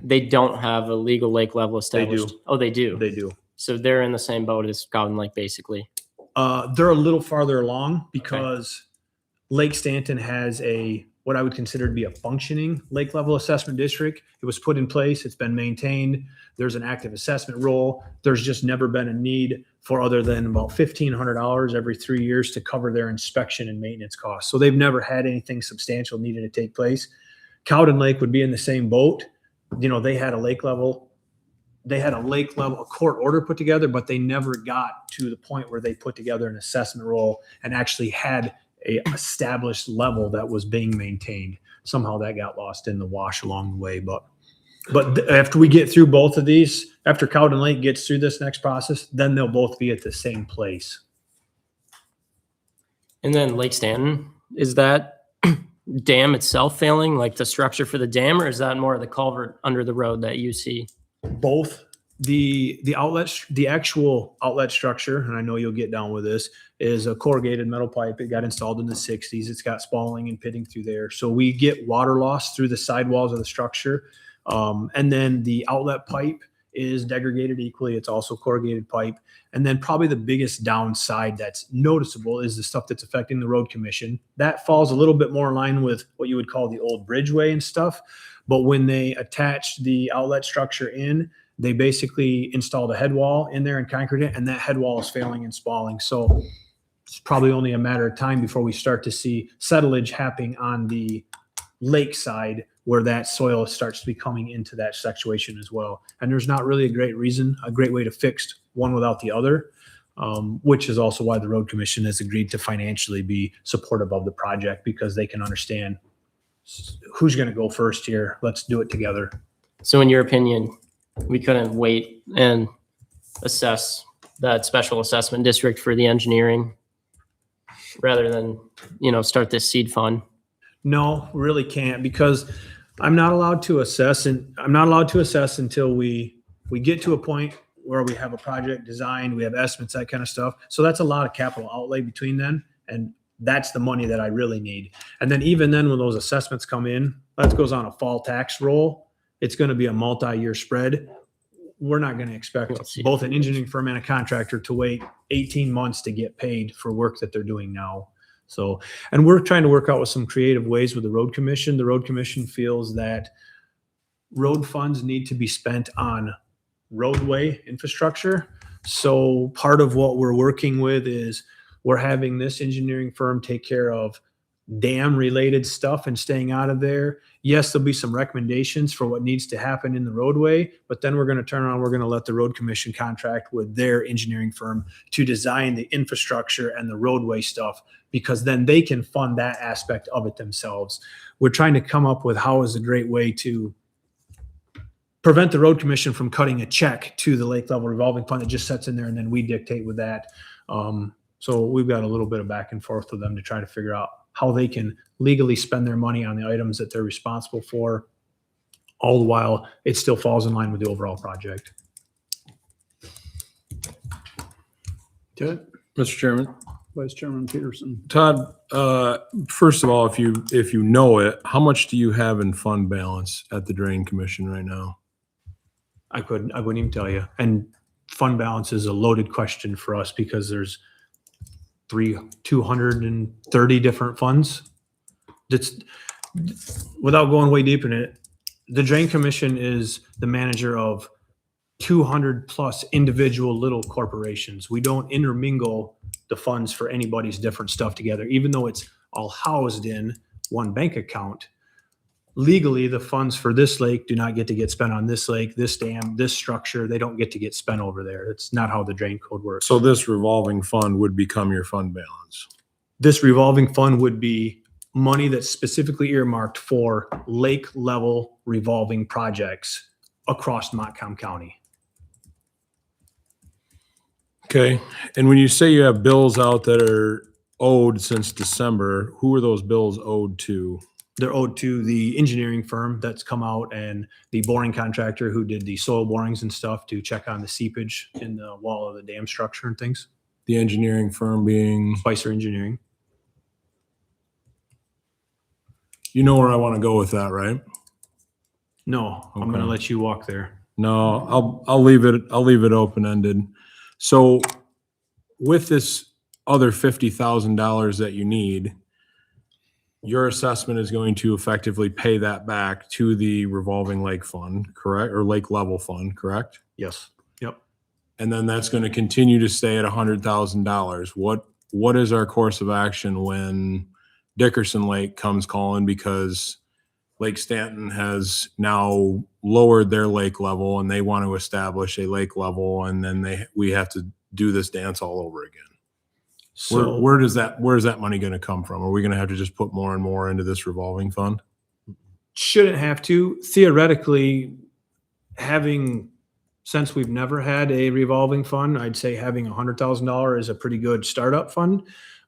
they don't have a legal lake level They do. established? Oh, they do? They do. So they're in the same boat as Cowden Lake, basically. They're a little farther along because Lake Stanton has what I would consider to be a functioning lake level assessment district. It was put in place. It's been maintained. There's an active assessment role. There's just never been a need for other than about $1,500 every 3 years to cover their inspection and maintenance costs. So they've never had anything substantial needed to take place. Cowden Lake would be in the same boat. They had a lake level, a court order put together, but they never got to the point where they put together an assessment role and actually had a established level that was being maintained. Somehow that got lost in the wash along the way. But after we get through both of these, after Cowden Lake gets through this next process, then they'll both be at the same place. And then Lake Stanton, is that dam itself failing, like the structure for the dam, or is that more of the culvert under the road that you see? Both. The actual outlet structure, and I know you'll get down with this, is a corrugated metal pipe. It got installed in the 60s. It's got spalling and pitting through there. So we get water loss through the sidewalls of the structure. And then the outlet pipe is degraded equally. It's also corrugated pipe. And then probably the biggest downside that's noticeable is the stuff that's affecting the road commission. That falls a little bit more in line with what you would call the old bridgeway and stuff. But when they attached the outlet structure in, they basically installed a head wall in there and concrete it, and that head wall is failing and spalling. So it's probably only a matter of time before we start to see settlage happening on the lake side, where that soil starts to be coming into that situation as well. And there's not really a great way to fix one without the other, which is also why the Road Commission has agreed to financially be supportive of the project, because they can understand who's going to go first here. Let's do it together. So in your opinion, we couldn't wait and assess that special assessment district for the engineering rather than, start this seed fund? No, really can't, because I'm not allowed to assess, and I'm not allowed to assess until we get to a point where we have a project designed, we have estimates, that kind of stuff. So that's a lot of capital outlay between then, and that's the money that I really need. And then even then, when those assessments come in, that goes on a fall tax roll, it's going to be a multi-year spread. We're not going to expect Let's see. both an engineering firm and a contractor to wait 18 months to get paid for work that they're doing now. So, and we're trying to work out with some creative ways with the road commission. The road commission feels that road funds need to be spent on roadway infrastructure. So part of what we're working with is we're having this engineering firm take care of dam related stuff and staying out of there. Yes, there'll be some recommendations for what needs to happen in the roadway, but then we're going to turn around, we're going to let the road commission contract with their engineering firm to design the infrastructure and the roadway stuff, because then they can fund that aspect of it themselves. We're trying to come up with how is a great way to prevent the road commission from cutting a check to the lake level revolving fund that just sits in there and then we dictate with that. So we've got a little bit of back and forth with them to try to figure out how they can legally spend their money on the items that they're responsible for, all the while it still falls in line with the overall project. Good. Mr. Chairman. Vice Chairman Peterson. Todd, first of all, if you know it, how much do you have in fund balance at the Drain Commission right now? I wouldn't even tell you. And fund balance is a loaded question for us because there's 230 different funds. That's, without going way deep in it, the Drain Commission is the manager of 200 plus individual little corporations. We don't intermingle the funds for anybody's different stuff together, even though it's all housed in one bank account. Legally, the funds for this lake do not get to get spent on this lake, this dam, this structure. They don't get to get spent over there. It's not how the drain code works. So this revolving fund would become your fund balance. This revolving fund would be money that's specifically earmarked for lake level revolving projects across Montcalm County. Okay. And when you say you have bills out that are owed since December, who are those bills owed to? They're owed to the engineering firm that's come out and the boring contractor who did the soil borings and stuff to check on the seepage in the wall of the dam structure and things. The engineering firm being? Spicer Engineering. You know where I want to go with that, right? No, I'm Okay. going to let you walk there. No, I'll leave it open-ended. So with this other $50,000 that you need, your assessment is going to effectively pay that back to the revolving lake fund, correct? Or lake level fund, correct? Yes. Yep. And then that's going to continue to stay at $100,000. What is our course of action when Dickerson Lake comes calling because Lake Stanton has now lowered their lake level and they want to establish a lake level, and then we have to do this dance all over again? So Where's that money going to come from? Are we going to have to just put more and more into this revolving fund? shouldn't have to. Theoretically, since we've never had a revolving fund, I'd say having $100,000 is a pretty good startup fund.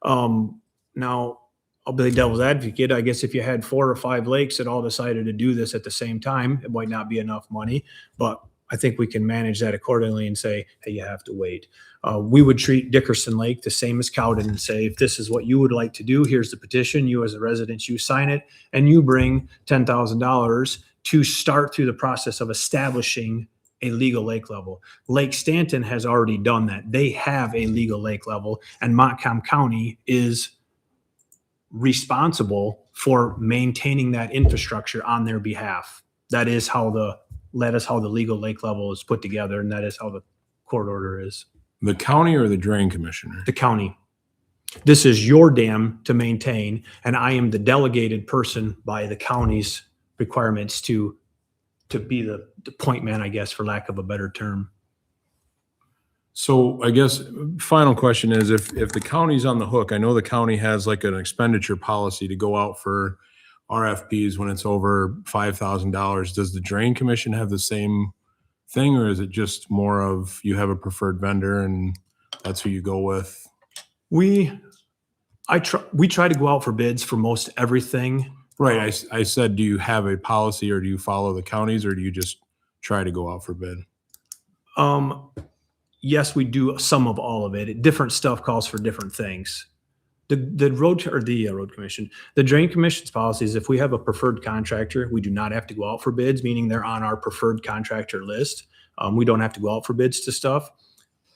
Now, I'll be the devil's advocate. I guess if you had 4 or 5 lakes that all decided to do this at the same time, it might not be enough money, but I think we can manage that accordingly and say, hey, you have to wait. We would treat Dickerson Lake the same as Cowden and say, if this is what you would like to do, here's the petition. You as a resident, you sign it, and you bring $10,000 to start through the process of establishing a legal lake level. Lake Stanton has already done that. They have a legal lake level, and Montcalm County is responsible for maintaining that infrastructure on their behalf. That is how the legal lake level is put together, and that is how the court order is. The county or the drain commissioner? The county. This is your dam to maintain, and I am the delegated person by the county's requirements to be the point man, I guess, for lack of a better term. So I guess final question is, if the county's on the hook, I know the county has like an expenditure policy to go out for RFPs when it's over $5,000. Does the drain commission have the same thing, or is it just more of you have a preferred vendor and that's who you go with? We try to go out for bids for most everything. Right. I said, do you have a policy, or do you follow the counties, or do you just try to go out for bid? Yes, we do some of all of it. Different stuff calls for different things. The road commission, the drain commission's policy is if we have a preferred contractor, we do not have to go out for bids, meaning they're on our preferred contractor list. We don't have to go out for bids to stuff.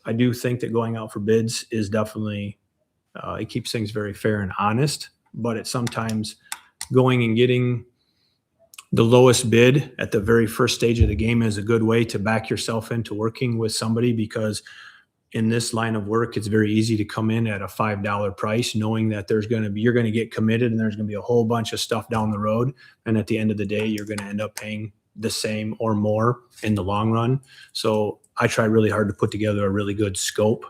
I do think that going out for bids is definitely, it keeps things very fair and honest, but it's sometimes going and getting the lowest bid at the very first stage of the game is a good way to back yourself into working with somebody, because in this line of work, it's very easy to come in at a $5 price, knowing that you're going to get committed and there's going to be a whole bunch of stuff down the road. And at the end of the day, you're going to end up paying the same or more in the long run. So I try really hard to put together a really good scope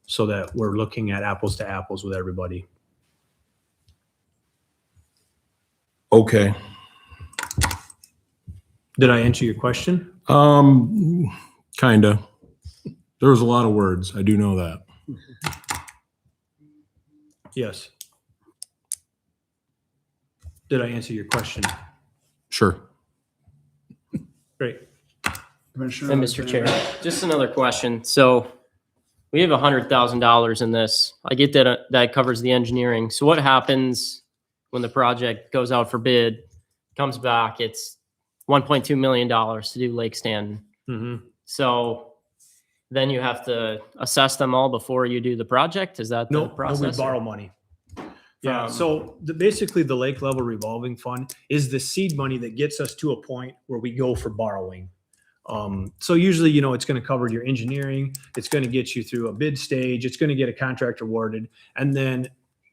so that we're looking at apples to apples with everybody. Okay. Did I answer your question? Kinda. There was a lot of words. I do know that. Yes. Did I answer your question? Sure. Great. Commissioner And Mr. Chair, Alexander? just another question. So we have $100,000 in this. I get that that covers the engineering. So what happens when the project goes out for bid, comes back, it's $1.2 million to do Lake Stanton. Mm-hmm. So then you have to assess them all before you do the project? Is that the No, we process? borrow money. Yeah, From- so basically the lake level revolving fund is the seed money that gets us to a point where we go for borrowing. So usually, it's going to cover your engineering. It's going to get you through a bid stage. It's going to get a contract awarded. And then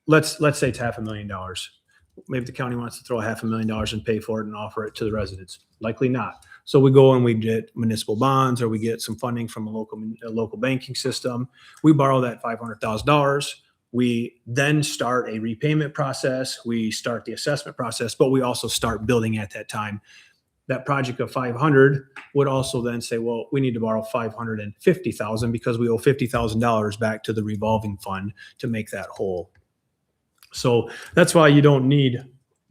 let's say it's $500,000. Maybe the county wants to throw $500,000 and pay for it and offer it to the residents. Likely not. So we go and we get municipal bonds, or we get some funding from a local banking system. We borrow that $500,000. We then start a repayment process. We start the assessment process, but we also start building at that time. That project of 500 would also then say, well, we need to borrow 550,000 because we owe $50,000 back to the revolving fund to make that whole. So that's why you don't need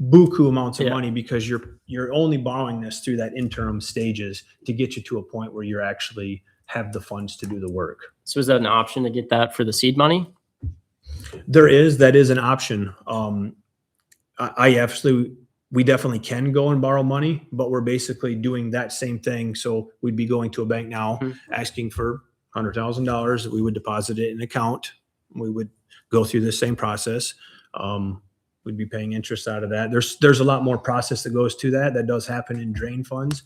buku amounts of money, because you're only borrowing this through that interim stages to get you to a point where you're actually have the funds to do the work. So is that an option to get that for the seed money? That is an option. We definitely can go and borrow money, but we're basically doing that same thing. So we'd be going to a bank now, asking for $100,000. We would deposit it in an account. We would go through the same process. We'd be paying interest out of that. There's a lot more process that goes to that. That does happen in drain funds.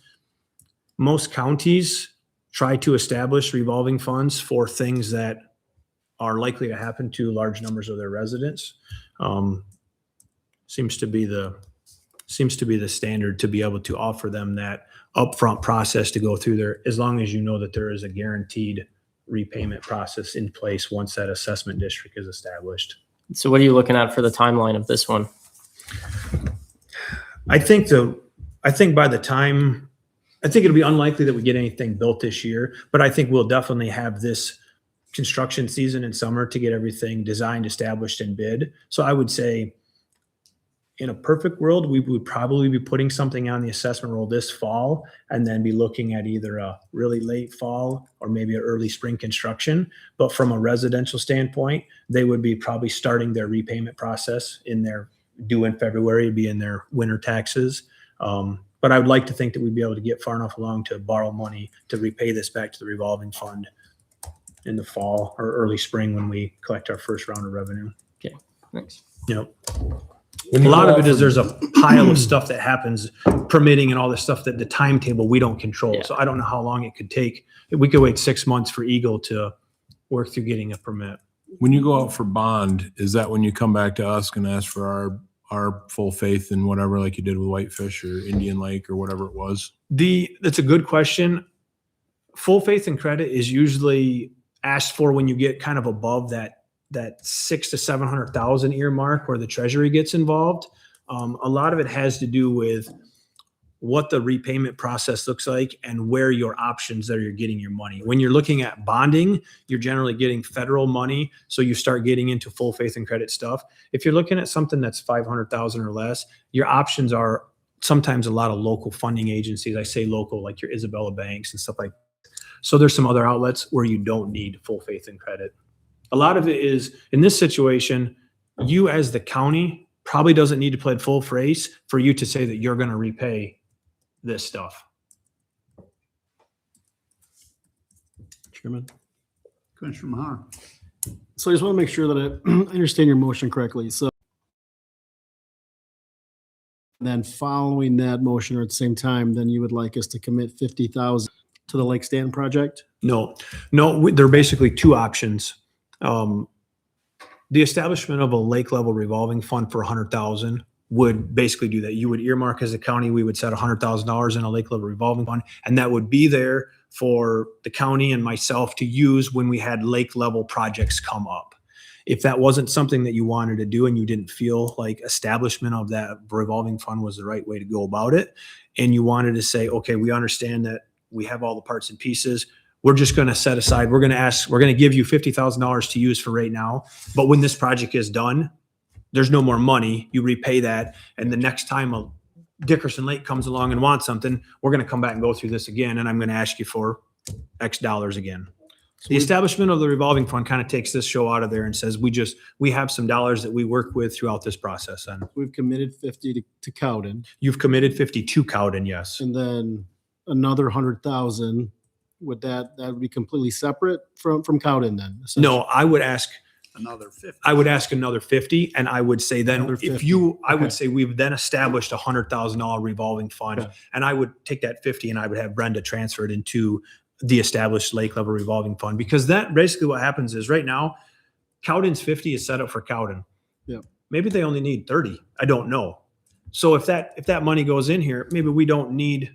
Most counties try to establish revolving funds for things that are likely to happen to large numbers of their residents. Seems to be the standard to be able to offer them that upfront process to go through there, as long as you know that there is a guaranteed repayment process in place once that assessment district is established. So what are you looking at for the timeline of this one? I think by the time, I think it'll be unlikely that we get anything built this year, but I think we'll definitely have this construction season in summer to get everything designed, established, and bid. So I would say in a perfect world, we would probably be putting something on the assessment roll this fall, and then be looking at either a really late fall or maybe an early spring construction. But from a residential standpoint, they would be probably starting their repayment process due in February, be in their winter taxes. But I would like to think that we'd be able to get far enough along to borrow money to repay this back to the revolving fund in the fall or early spring when we collect our first round of revenue. Okay, thanks. Yep. A lot of it is there's a pile of stuff that happens, permitting and all this stuff, that the timetable we don't control. Yeah. So I don't know how long it could take. We could wait 6 months for Eagle to work through getting a permit. When you go out for bond, is that when you come back to us and ask for our full faith in whatever, like you did with Whitefish or Indian Lake or whatever it was? That's a good question. Full faith and credit is usually asked for when you get kind of above that 600,000 to 700,000 earmark where the treasury gets involved. A lot of it has to do with what the repayment process looks like and where your options that you're getting your money. When you're looking at bonding, you're generally getting federal money. So you start getting into full faith and credit stuff. If you're looking at something that's 500,000 or less, your options are sometimes a lot of local funding agencies. I say local, like your Isabella banks and stuff like that. So there's some other outlets where you don't need full faith and credit. A lot of it is, in this situation, you as the county probably doesn't need to play full phrase for you to say that you're going to repay this stuff. Chairman. Commissioner Maher. So I just want to make sure that I understand your motion correctly. So then following that motion, or at the same time, then you would like us to commit 50,000 to the Lake Stanton project? No, there are basically two options. The establishment of a lake level revolving fund for 100,000 would basically do that. You would earmark as a county, we would set $100,000 in a lake level revolving fund, and that would be there for the county and myself to use when we had lake level projects come up. If that wasn't something that you wanted to do and you didn't feel like establishment of that revolving fund was the right way to go about it, and you wanted to say, okay, we understand that we have all the parts and pieces, we're just going to set aside, we're going to give you $50,000 to use for right now. But when this project is done, there's no more money. You repay that. And the next time a Dickerson Lake comes along and wants something, we're going to come back and go through this again. And I'm going to ask you for X dollars again. The establishment of the revolving fund kind of takes this show out of there and says, we have some dollars that we work with throughout this process. And We've committed 50 to Cowden, you've committed 50 to Cowden, yes. and then another 100,000. Would that would be completely separate from Cowden then? No, I would ask Another 50. I would ask another 50, and I would say then Another if 50. you, I Okay. would say we've then established $100,000 revolving fund, Okay. and I would take that 50 and I would have Brenda transfer it into the established lake level revolving fund, because that basically what happens is right now, Cowden's 50 is set up for Cowden. Yep. Maybe they only need 30. I don't know. So if that money goes in here, maybe we don't need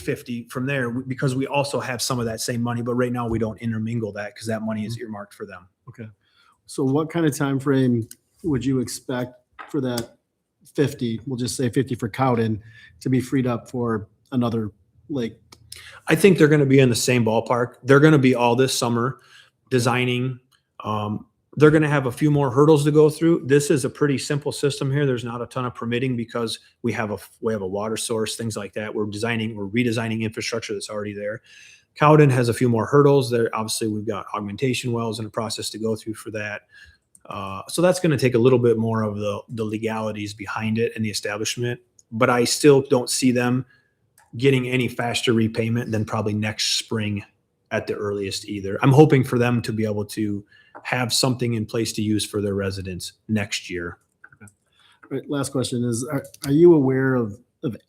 50 from there because we also have some of that same money, but right now we don't intermingle that because that money is earmarked for them. Okay. So what kind of time frame would you expect for that 50, we'll just say 50 for Cowden, to be freed up for another lake? I think they're going to be in the same ballpark. They're going to be all this summer designing. They're going to have a few more hurdles to go through. This is a pretty simple system here. There's not a ton of permitting because we have a water source, things like that. We're redesigning infrastructure that's already there. Cowden has a few more hurdles there. Obviously, we've got augmentation wells and a process to go through for that. So that's going to take a little bit more of the legalities behind it and the establishment. But I still don't see them getting any faster repayment than probably next spring at the earliest either. I'm hoping for them to be able to have something in place to use for their residents next year. All right, last question is, are you aware of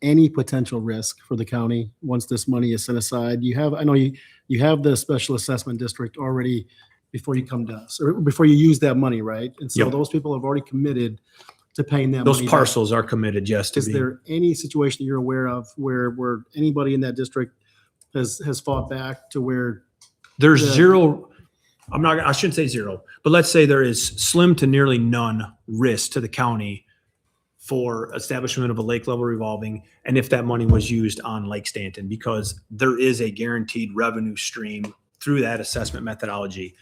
any potential risk for the county once this money is set aside? I know you have the special assessment district already before you come to us, or before you use that money, right? And so Yep. those people have already committed to paying that Those money back. parcels are committed, yes, to Is be. there any situation you're aware of where anybody in that district has fought back to where? There's the- zero, I shouldn't say zero, but let's say there is slim to nearly none risk to the county for establishment of a lake level revolving, and if that money was used on Lake Stanton, because there is a guaranteed revenue stream through that assessment methodology.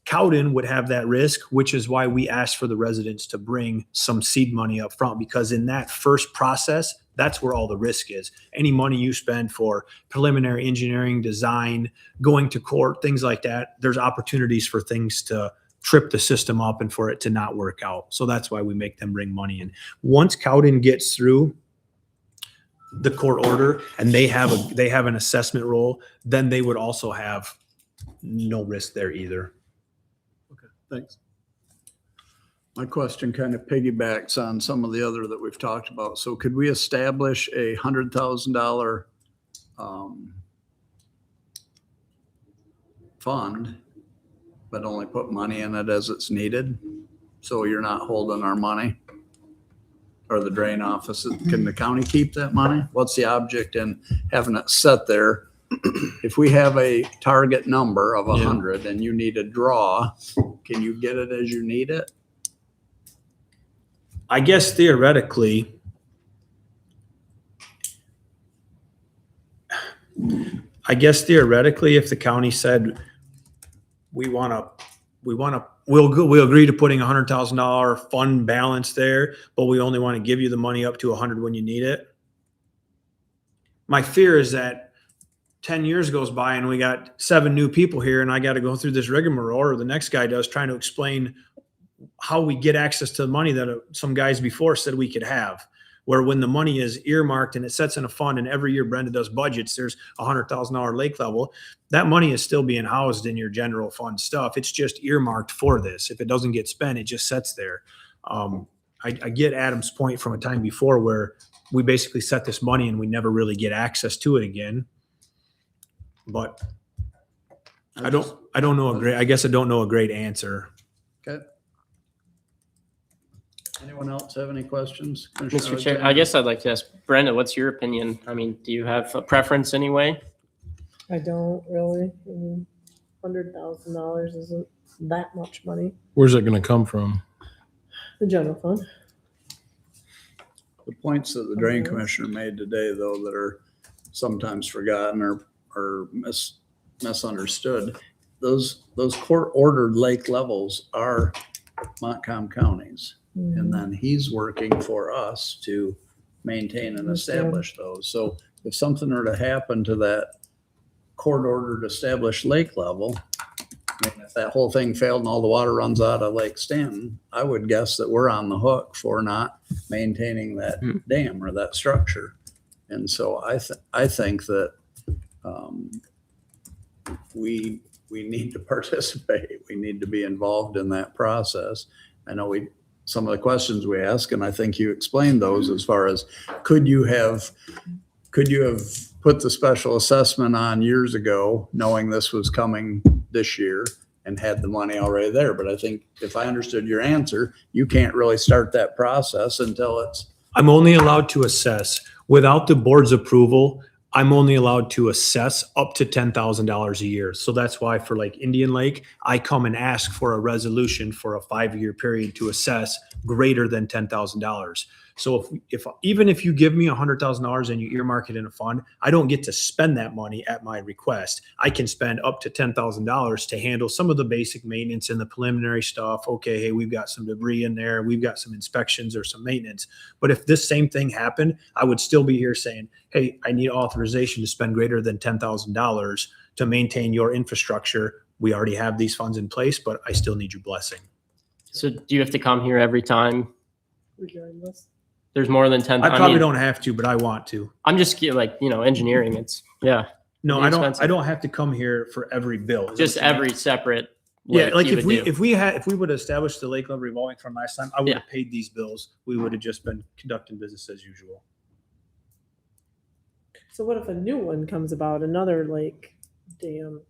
Cowden would have that risk, which is why we asked for the residents to bring some seed money up front, because in that first process, that's where all the risk is. Any money you spend for preliminary engineering, design, going to court, things like that, there's opportunities for things to trip the system up and for it to not work out. So that's why we make them bring money in. Once Cowden gets through the court order and they have an assessment role, then they would also have no risk there either. Okay, thanks. My question kind of piggybacks on some of the other that we've talked about. So could we establish a $100,000 fund, but only put money in it as it's needed? So you're not holding our money? Or the drain office, can the county keep that money? What's the object in having it set there? If we have a target number of 100 and you need a draw, can you get it as you need it? I guess theoretically, if the county said, we'll agree to putting $100,000 fund balance there, but we only want to give you the money up to 100 when you need it. My fear is that 10 years goes by and we got 7 new people here and I got to go through this rigmarole, or the next guy does, trying to explain how we get access to the money that some guys before said we could have, where when the money is earmarked and it sets in a fund and every year Brenda does budgets, there's $100,000 lake level, that money is still being housed in your general fund stuff. It's just earmarked for this. If it doesn't get spent, it just sits there. I get Adam's point from a time before where we basically set this money and we never really get access to it again. But I don't know I guess I don't know a great answer. Okay. Anyone else have any questions? Mr. Commissioner Chair, I Alexander? guess I'd like to ask Brenda, what's your opinion? I mean, do you have a preference anyway? I don't really. I mean, $100,000 isn't that much money. Where's it going to come from? The general fund. The points that the drain commissioner made today, though, that are sometimes forgotten or misunderstood, those court-ordered lake levels are Montcalm County's. And then he's working for us to maintain and establish those. So if something were to happen to that court-ordered established lake level, I mean, if that whole thing failed and all the water runs out of Lake Stanton, I would guess that we're on the hook for not maintaining that dam or that structure. And so I think that we need to participate. We need to be involved in that process. I know some of the questions we ask, and I think you explained those as far as could you have put the special assessment on years ago, knowing this was coming this year and had the money already there. But I think if I understood your answer, you can't really start that process until it's. I'm only allowed to assess without the board's approval. I'm only allowed to assess up to $10,000 a year. So that's why for like Indian Lake, I come and ask for a resolution for a 5-year period to assess greater than $10,000. So even if you give me $100,000 and you earmark it in a fund, I don't get to spend that money at my request. I can spend up to $10,000 to handle some of the basic maintenance and the preliminary stuff. Okay, hey, we've got some debris in there. We've got some inspections or some maintenance. But if this same thing happened, I would still be here saying, hey, I need authorization to spend greater than $10,000 to maintain your infrastructure. We already have these funds in place, but I still need your blessing. So do you have to come here every time Regardless. there's more than 10? I probably don't have to, but I want to. I'm just like, engineering. It's No, pretty I don't. expensive. I don't have to come here for every bill. Is just what you're every separate. Yeah, like you if would do. we would have established the Lake Level Revolving Fund last time, I would have paid these bills. We would have just been conducting business as usual. So what if a new one comes about, another lake dam?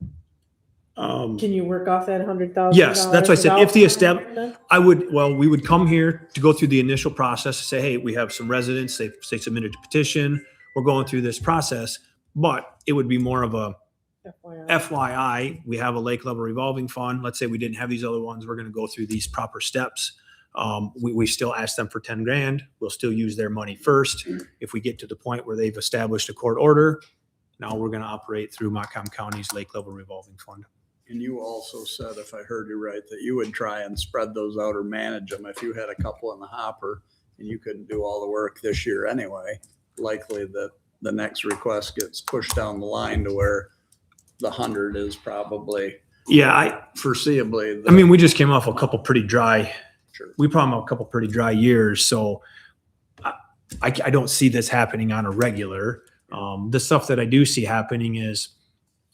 Can you work off that $100,000? Yes, that's why I said if the without- we would come here to go through the initial process to say, hey, we have some residents, they submitted a petition, we're going through this process, but it would be more of a FYI, we have a lake level revolving fund. Let's say we didn't have these other ones. We're going to go through these proper steps. We still ask them for 10 grand. We'll still use their money first. If we get to the point where they've established a court order, now we're going to operate through Montcalm County's lake level revolving fund. And you also said, if I heard you right, that you would try and spread those out or manage them. If you had a couple in the hopper and you couldn't do all the work this year anyway, likely that the next request gets pushed down the line to where the 100 is probably foreseeably. We just came off a couple pretty dry. Sure. We probably have a couple pretty dry years, so I don't see this happening on a regular. The stuff that I do see happening is,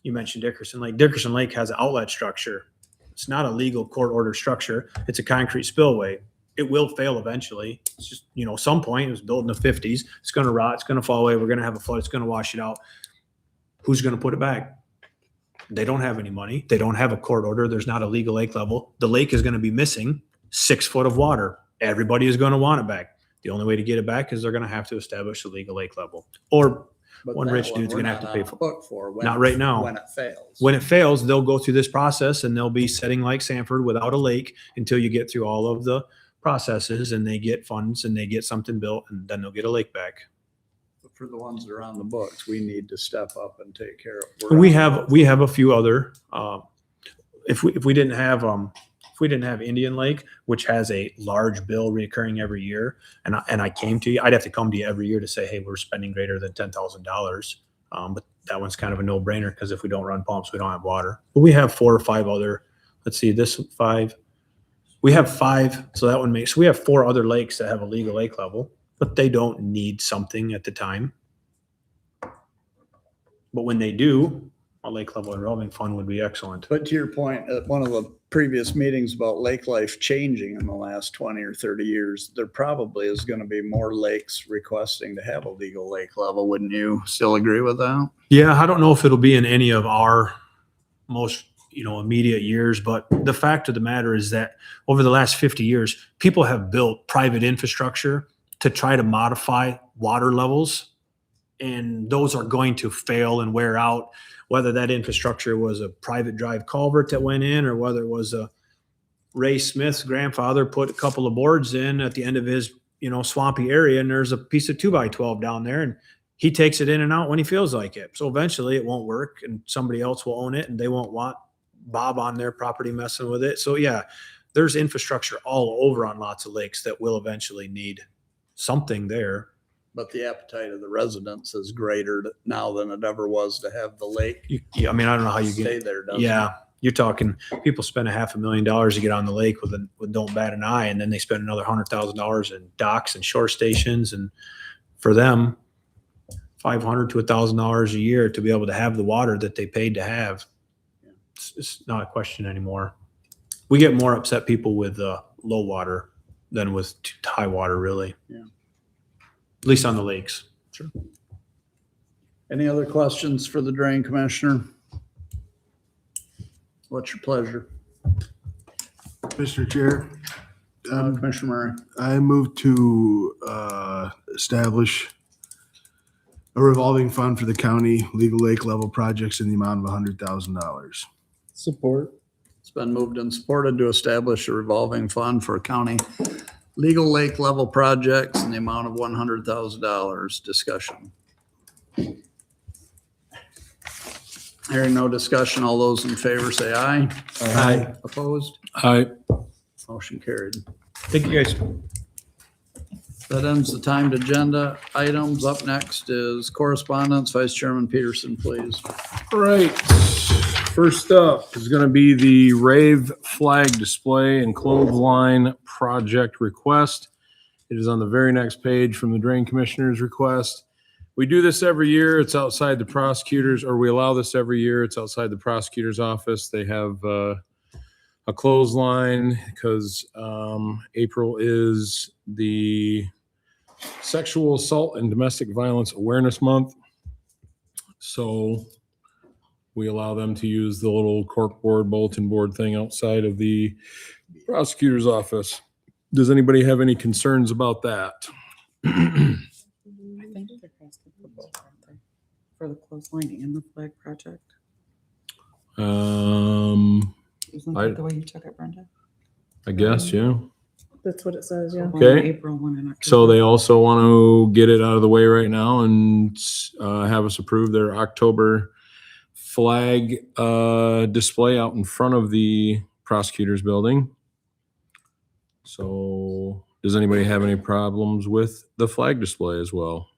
you mentioned Dickerson Lake. Dickerson Lake has an outlet structure. It's not a legal court order structure. It's a concrete spillway. It will fail eventually. It's just, some point, it was built in the 50s. It's going to rot. It's going to fall away. We're going to have a flood. It's going to wash it out. Who's going to put it back? They don't have any money. They don't have a court order. There's not a legal lake level. The lake is going to be missing 6 foot of water. Everybody is going to want it back. The only way to get it back is they're going to have to establish a legal lake level. Or one rich dude's going to have to pay for it. Not right now. When it fails. When it fails, they'll go through this process and they'll be setting like Sanford without a lake until you get through all of the processes and they get funds and they get something built and then they'll get a lake back. For the ones that are on the books, we need to step up and take care of. We have a few other, if we didn't have Indian Lake, which has a large bill recurring every year, and I came to you, I'd have to come to you every year to say, hey, we're spending greater than $10,000. But that one's kind of a no brainer because if we don't run pumps, we don't have water. But we have 4 or 5 other, let's see, this 5, We have 5, so that one makes, so we have 4 other lakes that have a legal lake level, but they don't need something at the time. But when they do, a lake level revolving fund would be excellent. But to your point, at one of the previous meetings about lake life changing in the last 20 or 30 years, there probably is going to be more lakes requesting to have a legal lake level. Wouldn't you still agree with that? Yeah, I don't know if it'll be in any of our most, immediate years, but the fact of the matter is that over the last 50 years, people have built private infrastructure to try to modify water levels, and those are going to fail and wear out, whether that infrastructure was a private drive culvert that went in, or whether it was a Ray Smith's grandfather put a couple of boards in at the end of his, swampy area, and there's a piece of 2x12 down there, and he takes it in and out when he feels like it. So eventually it won't work, and somebody else will own it, and they won't want Bob on their property messing with it. So yeah, there's infrastructure all over on lots of lakes that will eventually need something there. But the appetite of the residents is greater now than it ever was to have the lake I don't know how you stay get. there, doesn't Yeah, it? you're talking people spend $500,000 to get on the lake with don't bat an eye, and then they spend another $100,000 in docks and shore stations, and for them, $500 to $1,000 a year to be able to have the water that they paid to have. It's not a question anymore. We get more upset people with low water than with high water, really. Yeah. At least on the lakes. Sure. Any other questions for the drain commissioner? What's your pleasure? Mr. Chair, Commissioner Murray. I move to establish a revolving fund for the county legal lake level projects in the amount of $100,000. Support. It's been moved and supported to establish a revolving fund for county legal lake level projects in the amount of $100,000. Discussion. Hearing no discussion, all those in favor say aye. Aye. Opposed? Aye. Motion carried. Thank you, guys. That ends the timed agenda items. Up next is correspondence. Vice Chairman Peterson, please. All right. First up is going to be the Rave flag display and clothesline project request. It is on the very next page from the Drain Commissioner's request. We do this every year. It's outside the prosecutors, or we allow this every year. It's outside the prosecutor's office. They have a clothesline because April is the Sexual Assault and Domestic Violence Awareness Month. So we allow them to use the little corkboard, bulletin board thing outside of the prosecutor's office. Does anybody have any concerns about that? I think they're asking for both, aren't they? For the clothesline and the flag project. Isn't that the way you took it, Brenda? I guess, yeah. That's what it says, yeah. One in Okay. April, one in October. So they also want to get it out of the way right now and have us approve their October flag display out in front of the prosecutor's building. So does anybody have any problems with the flag display as well?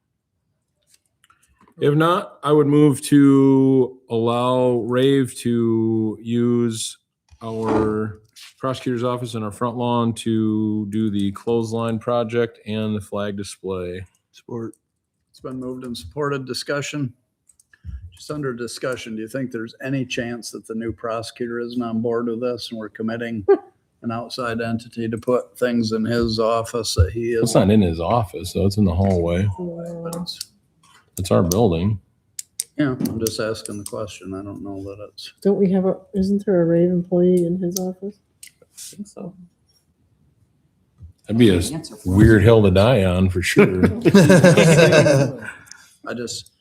If not, I would move to allow Rave to use our prosecutor's office and our front lawn to do the clothesline project and the flag display. Support. It's been moved and supported. Discussion. Just under discussion, do you think there's any chance that the new prosecutor isn't on board with this and we're committing an outside entity to put things in his office that he is? It's not in his office, though. It's in the hallway. But it's- It's our building. Yeah, I'm just asking the question. I don't know that it's. Don't we have isn't there a Rave employee in his office? I think so. That'd be a weird hill to die on for sure. I just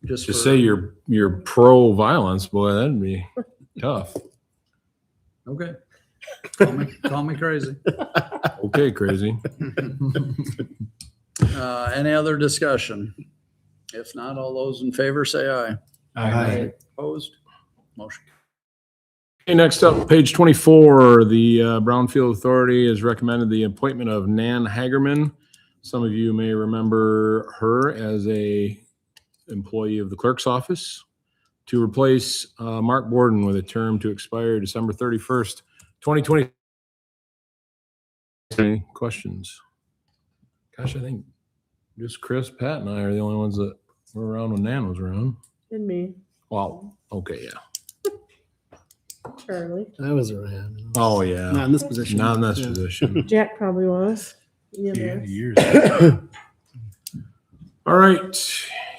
Just for- say you're pro violence, boy, that'd be tough. Okay. Call me crazy. Okay, crazy. Any other discussion? If not, all those in favor say aye. Aye. Opposed? Motion. Okay, next up, page 24, the Brownfield Authority has recommended the appointment of Nan Hagerman. Some of you may remember her as a employee of the clerk's office to replace Mark Borden with a term to expire December 31st, 2020. Any questions? Gosh, I think just Chris, Pat, and I are the only ones that were around when Nan was around. And me, Well, okay, yeah. Charlie. I was around. Oh, yeah. Not in this position. Not in this Yeah. position. Jack probably was. Yeah, EMS. years. All right,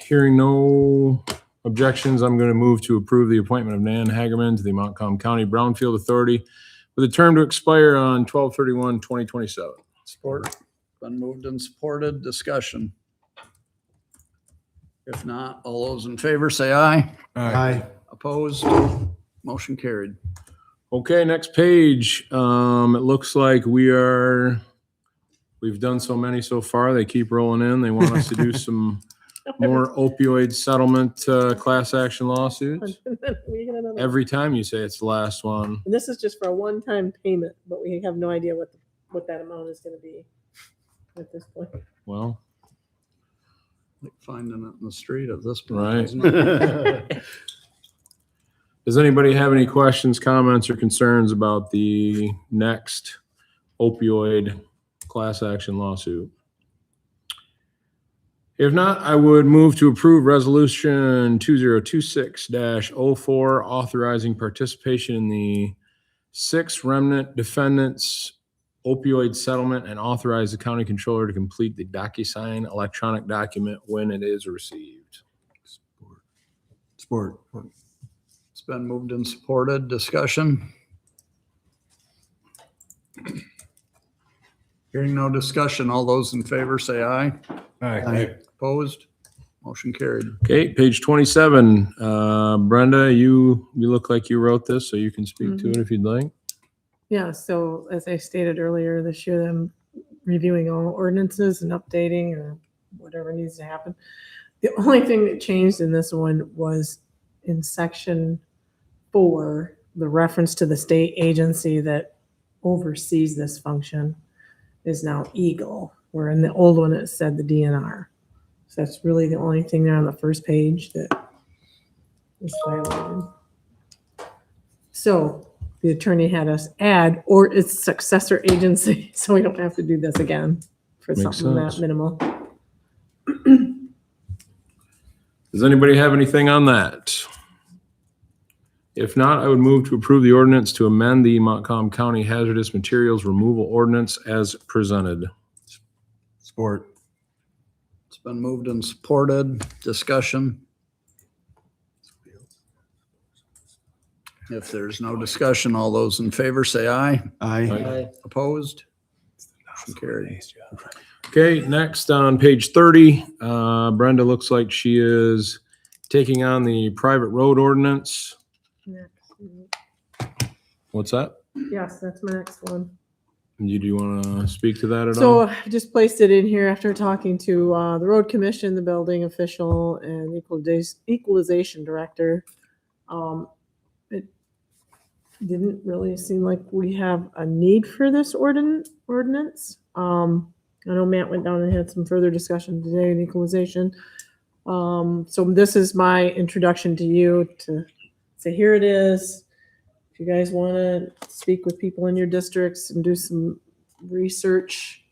hearing no objections, I'm going to move to approve the appointment of Nan Hagerman to the Montcalm County Brownfield Authority with a term to expire on 12/31/2027. Support. Been moved and supported. Discussion. If not, all those in favor say aye. Aye. Opposed? Motion carried. Okay, next page. It looks like we've done so many so far. They keep rolling in. They want us to do some more opioid settlement, class action lawsuits. We get another- Every time you say it's the last one. And this is just for a one-time payment, but we have no idea what that amount is gonna be at this point. Well, Like finding it in the street at this point. right. isn't it? Does anybody have any questions, comments, or concerns about the next opioid class action lawsuit? If not, I would move to approve resolution 2026-04 authorizing participation in the 6 remnant defendants opioid settlement and authorize the county controller to complete the DocuSign electronic document when it is received. Sport. It's been moved and supported. Discussion. Hearing no discussion, all those in favor say aye. Aye. Opposed? Motion carried. Okay, page 27. Brenda, you look like you wrote this, so you can speak to it if you'd like. Yeah, so as I stated earlier this year, I'm reviewing all ordinances and updating or whatever needs to happen. The only thing that changed in this one was in section 4, the reference to the state agency that oversees this function is now Eagle, where in the old one it said the DNR. So that's really the only thing there on the first page that is highlighted. So the attorney had us add or its successor agency, so we don't have to do this again for Makes something sense. that minimal. Does anybody have anything on that? If not, I would move to approve the ordinance to amend the Montcalm County Hazardous Materials Removal Ordinance as presented. Sport. It's been moved and supported. Discussion. If there's no discussion, all those in favor say aye. Aye. Opposed? Motion carried. Okay, next on page 30, Brenda looks like she is taking on the private road ordinance. What's that? Yes, that's my next one. Do you want to speak to that at So all? I just placed it in here after talking to the road commission, the building official, and equalization director. It didn't really seem like we have a need for this ordinance. I know Matt went down and had some further discussion today in equalization. So this is my introduction to you to say, here it is. If you guys want to speak with people in your districts and do some research,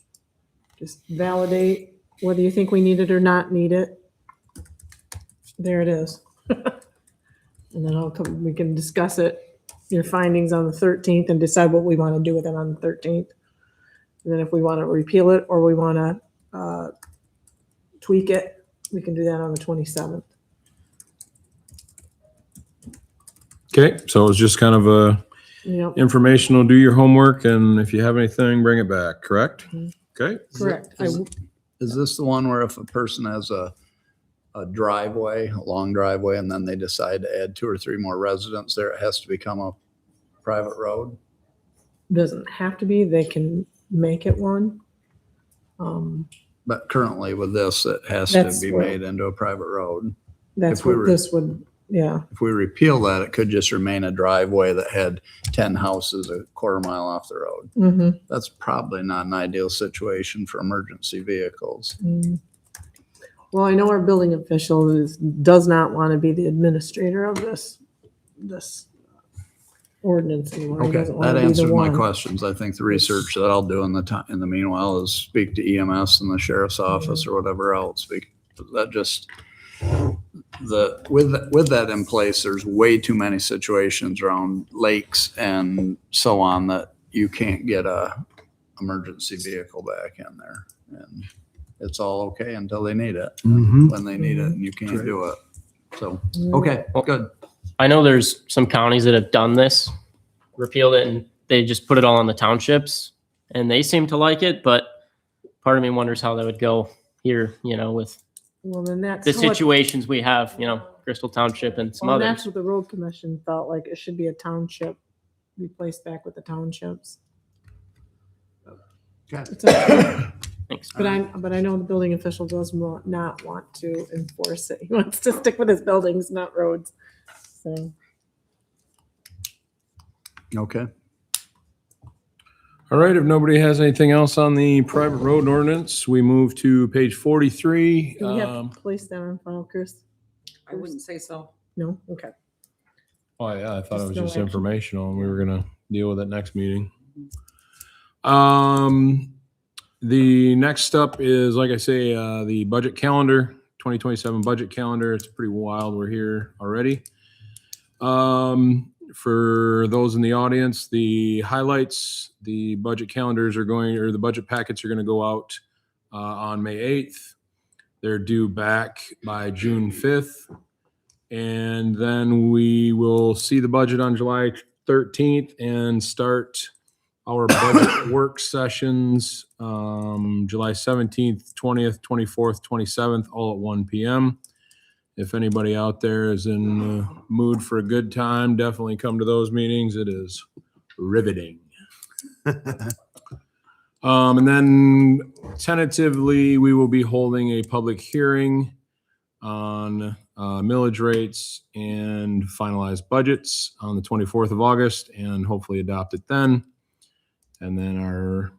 just validate whether you think we need it or not need it. There it is. And then we can discuss it, your findings on the 13th, and decide what we want to do with it on the 13th. And then if we want to repeal it or we want to tweak it, we can do that on the 27th. Okay, so it's just kind of a Yep, informational, do your homework, and if you have anything, bring it back, correct? Mhm. Okay, correct. Is this the one where if a person has a driveway, a long driveway, and then they decide to add 2 or 3 more residents there, it has to become a private road? Doesn't have to be, they can make it one. But currently with this, it has That's to be what- made into a private road. That's If we what were- this would, yeah. If we repeal that, it could just remain a driveway that had 10 houses a quarter mile off the road. Mm-hmm. That's probably not an ideal situation for emergency vehicles. Well, I know our building official does not want to be the administrator of this ordinance anymore. He Okay, doesn't wanna that be the answered my one. questions. I think the research that I'll do in the time, in the meanwhile is speak to EMS and the sheriff's office or whatever else. That just, with that in place, there's way too many situations around lakes and so on that you can't get a emergency vehicle back in there. And it's all okay until they need it. Mhm. When they need it and you can't do it. So, okay, good. I know there's some counties that have done this, repealed it, and they just put it all on the townships, and they seem to like it. But part of me wonders how that would go here, with Well, then that's the what- situations we have, Crystal Township and some Well, that's others. what the road commission felt like. It should be a township, be placed back with the townships. Okay. It's up- Thanks. But I know the building official does not want to enforce it. He wants to stick with his buildings, not roads. So, Okay. All right, if nobody has anything else on the private road ordinance, we move to page 43. do we have to place that on file, Chris? I wouldn't say so. No? Okay. Oh, yeah, I thought it was no just action. informational and we were gonna deal with it next meeting. The next up is, like I say, the budget calendar, 2027 budget calendar. It's pretty wild. We're here already. For those in the audience, the highlights, the budget calendars are going, or the budget packets are going to go out on May 8th. They're due back by June 5th. And then we will see the budget on July 13th and start our budget work sessions, July 17th, 20th, 24th, 27th, all at 1 p.m. If anybody out there is in the mood for a good time, definitely come to those meetings. It is riveting. And then tentatively, we will be holding a public hearing on millage rates and finalized budgets on the 24th of August and hopefully adopt it then. And then our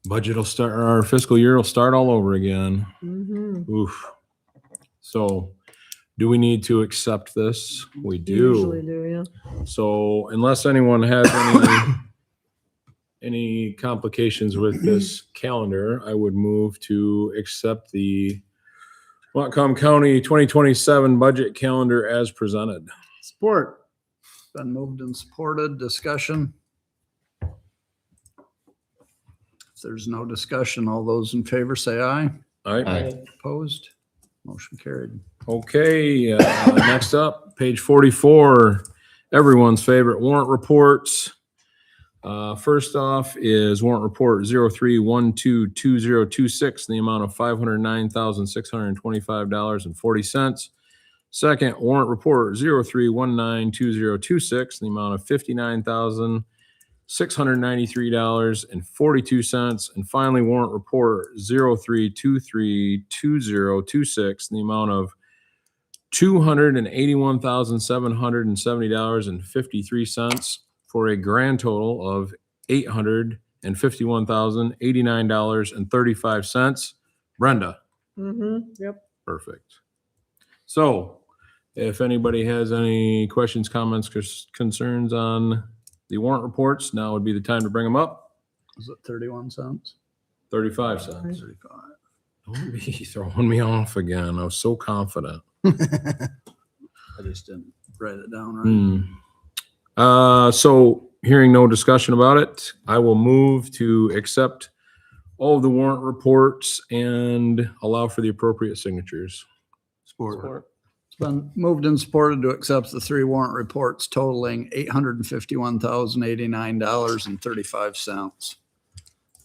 budget will start, our fiscal year will start all over again. Mhm. Oof. So do we need to accept this? We You usually do. do, yeah. So unless anyone has any complications with this calendar, I would move to accept the Montcalm County 2027 budget calendar as presented. Support. Been moved and supported. Discussion. If there's no discussion, all those in favor say aye. All right. Opposed? Motion carried. Okay, next up, page 44, everyone's favorite warrant reports. First off is warrant report 03122026, in the amount of $509,625.40. Second, warrant report 03192026, in the amount of $59,693.42. And finally, warrant report 03232026, in the amount of $281,770.53 for a grand total of $851,089.35. Brenda, Yep. perfect. So if anybody has any questions, comments, concerns on the warrant reports, now would be the time to bring them up. Is it 31 cents? 35 cents. 35. Don't be throwing me off again. I was so confident. I just didn't write it down right. So hearing no discussion about it, I will move to accept all of the warrant reports and allow for the appropriate signatures. Support. It's been moved and supported to accept the three warrant reports totaling $851,089.35.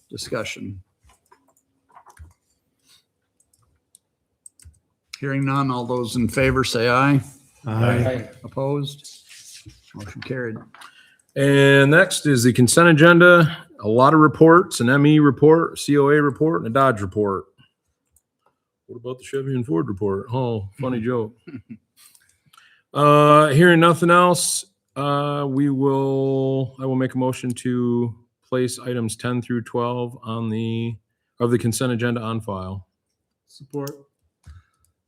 Discussion. Hearing none, all those in favor say aye. Aye. Opposed? Motion carried. And next is the consent agenda. A lot of reports, an ME report, COA report, and a Dodge report. What about the Chevy and Ford report? Oh, funny joke. Hearing nothing else, I will make a motion to place items 10 through 12 of the consent agenda on file. Support.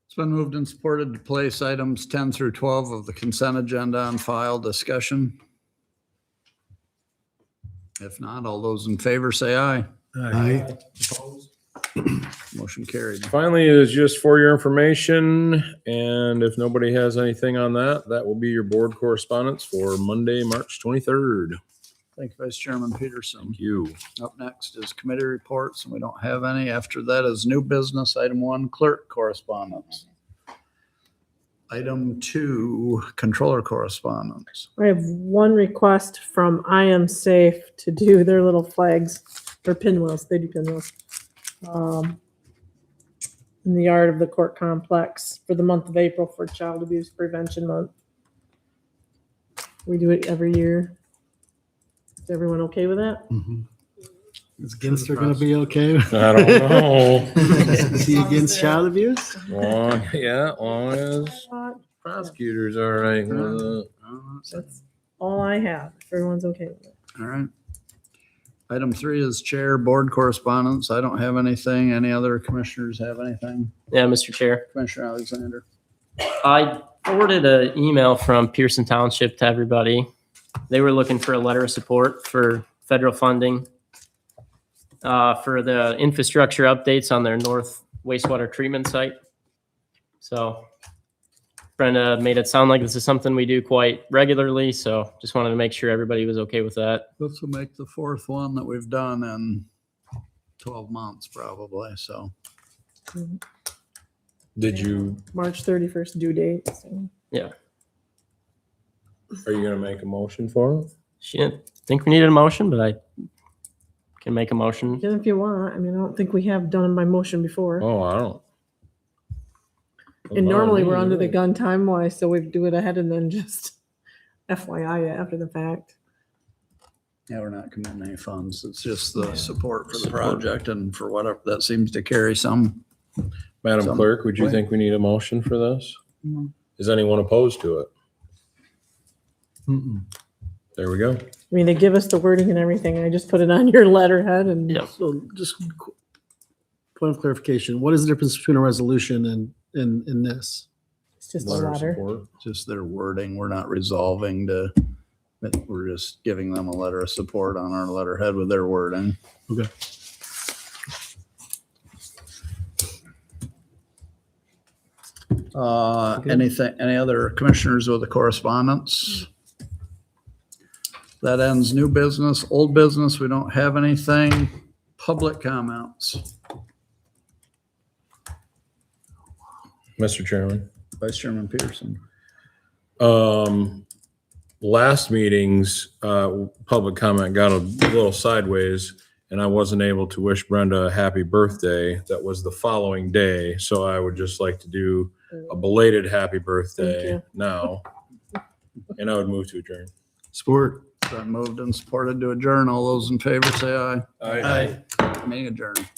It's been moved and supported to place items 10 through 12 of the consent agenda on file. Discussion. If not, all those in favor say aye. Aye. Opposed? Motion carried. Finally, is just for your information, and if nobody has anything on that, that will be your board correspondence for Monday, March 23rd. Thank you, Vice Chairman Peterson. Thank you. Up next is committee reports, and we don't have any. After that is new business, item 1, clerk correspondence. Item 2, controller correspondence. I have one request from I Am Safe to do their little flags or pinwheels. They do pinwheels. In the yard of the court complex for the month of April for Child Abuse Prevention Month. We do it every year. Is everyone okay with that? Is Ginster going to be okay? I don't know. Is he against child abuse? Long as prosecutors are right with it. That's all I have. If everyone's okay with it. All right. Item 3 is chair board correspondence. I don't have anything. Any other commissioners have anything? Yeah, Mr. Chair. Commissioner Alexander. I forwarded an email from Pearson Township to everybody. They were looking for a letter of support for federal funding for the infrastructure updates on their north wastewater treatment site. So Brenda made it sound like this is something we do quite regularly, so just wanted to make sure everybody was okay with that. This will make the 4th one that we've done in 12 months probably, so. Did you, March 31st due date. So. Yeah. are you going to make a motion for it? She didn't think we needed a motion, but I can make a motion. Again, if you want. I mean, I don't think we have done my motion before. Oh, I don't. And normally we're under the gun time wise, so we do it ahead and then just FYI after the fact. Yeah, we're not committing any funds. It's just the support for the project and for whatever, that seems to carry some. Madam Some Clerk, would you way. think we need a motion for this? No. Is anyone opposed to it? There we go. I mean, they give us the wording and everything. I just put it on your letterhead and Yeah. So just point of clarification, what is the difference between a resolution and in this? it's just a Letter of letter. support. Just their wording. We're not resolving to, we're just giving them a letter of support on our letterhead with their wording. Okay. Anything, any other commissioners with the correspondence? That ends new business, old business. We don't have anything. Public comments. Mr. Chairman. Vice Chairman Peterson. Last meeting's public comment got a little sideways, and I wasn't able to wish Brenda a happy birthday. That was the following day, so I would just like to do a belated happy birthday you. now. And I would move to adjourn. Support. Been moved and supported to adjourn. All those in favor say aye. Aye. Meeting adjourned.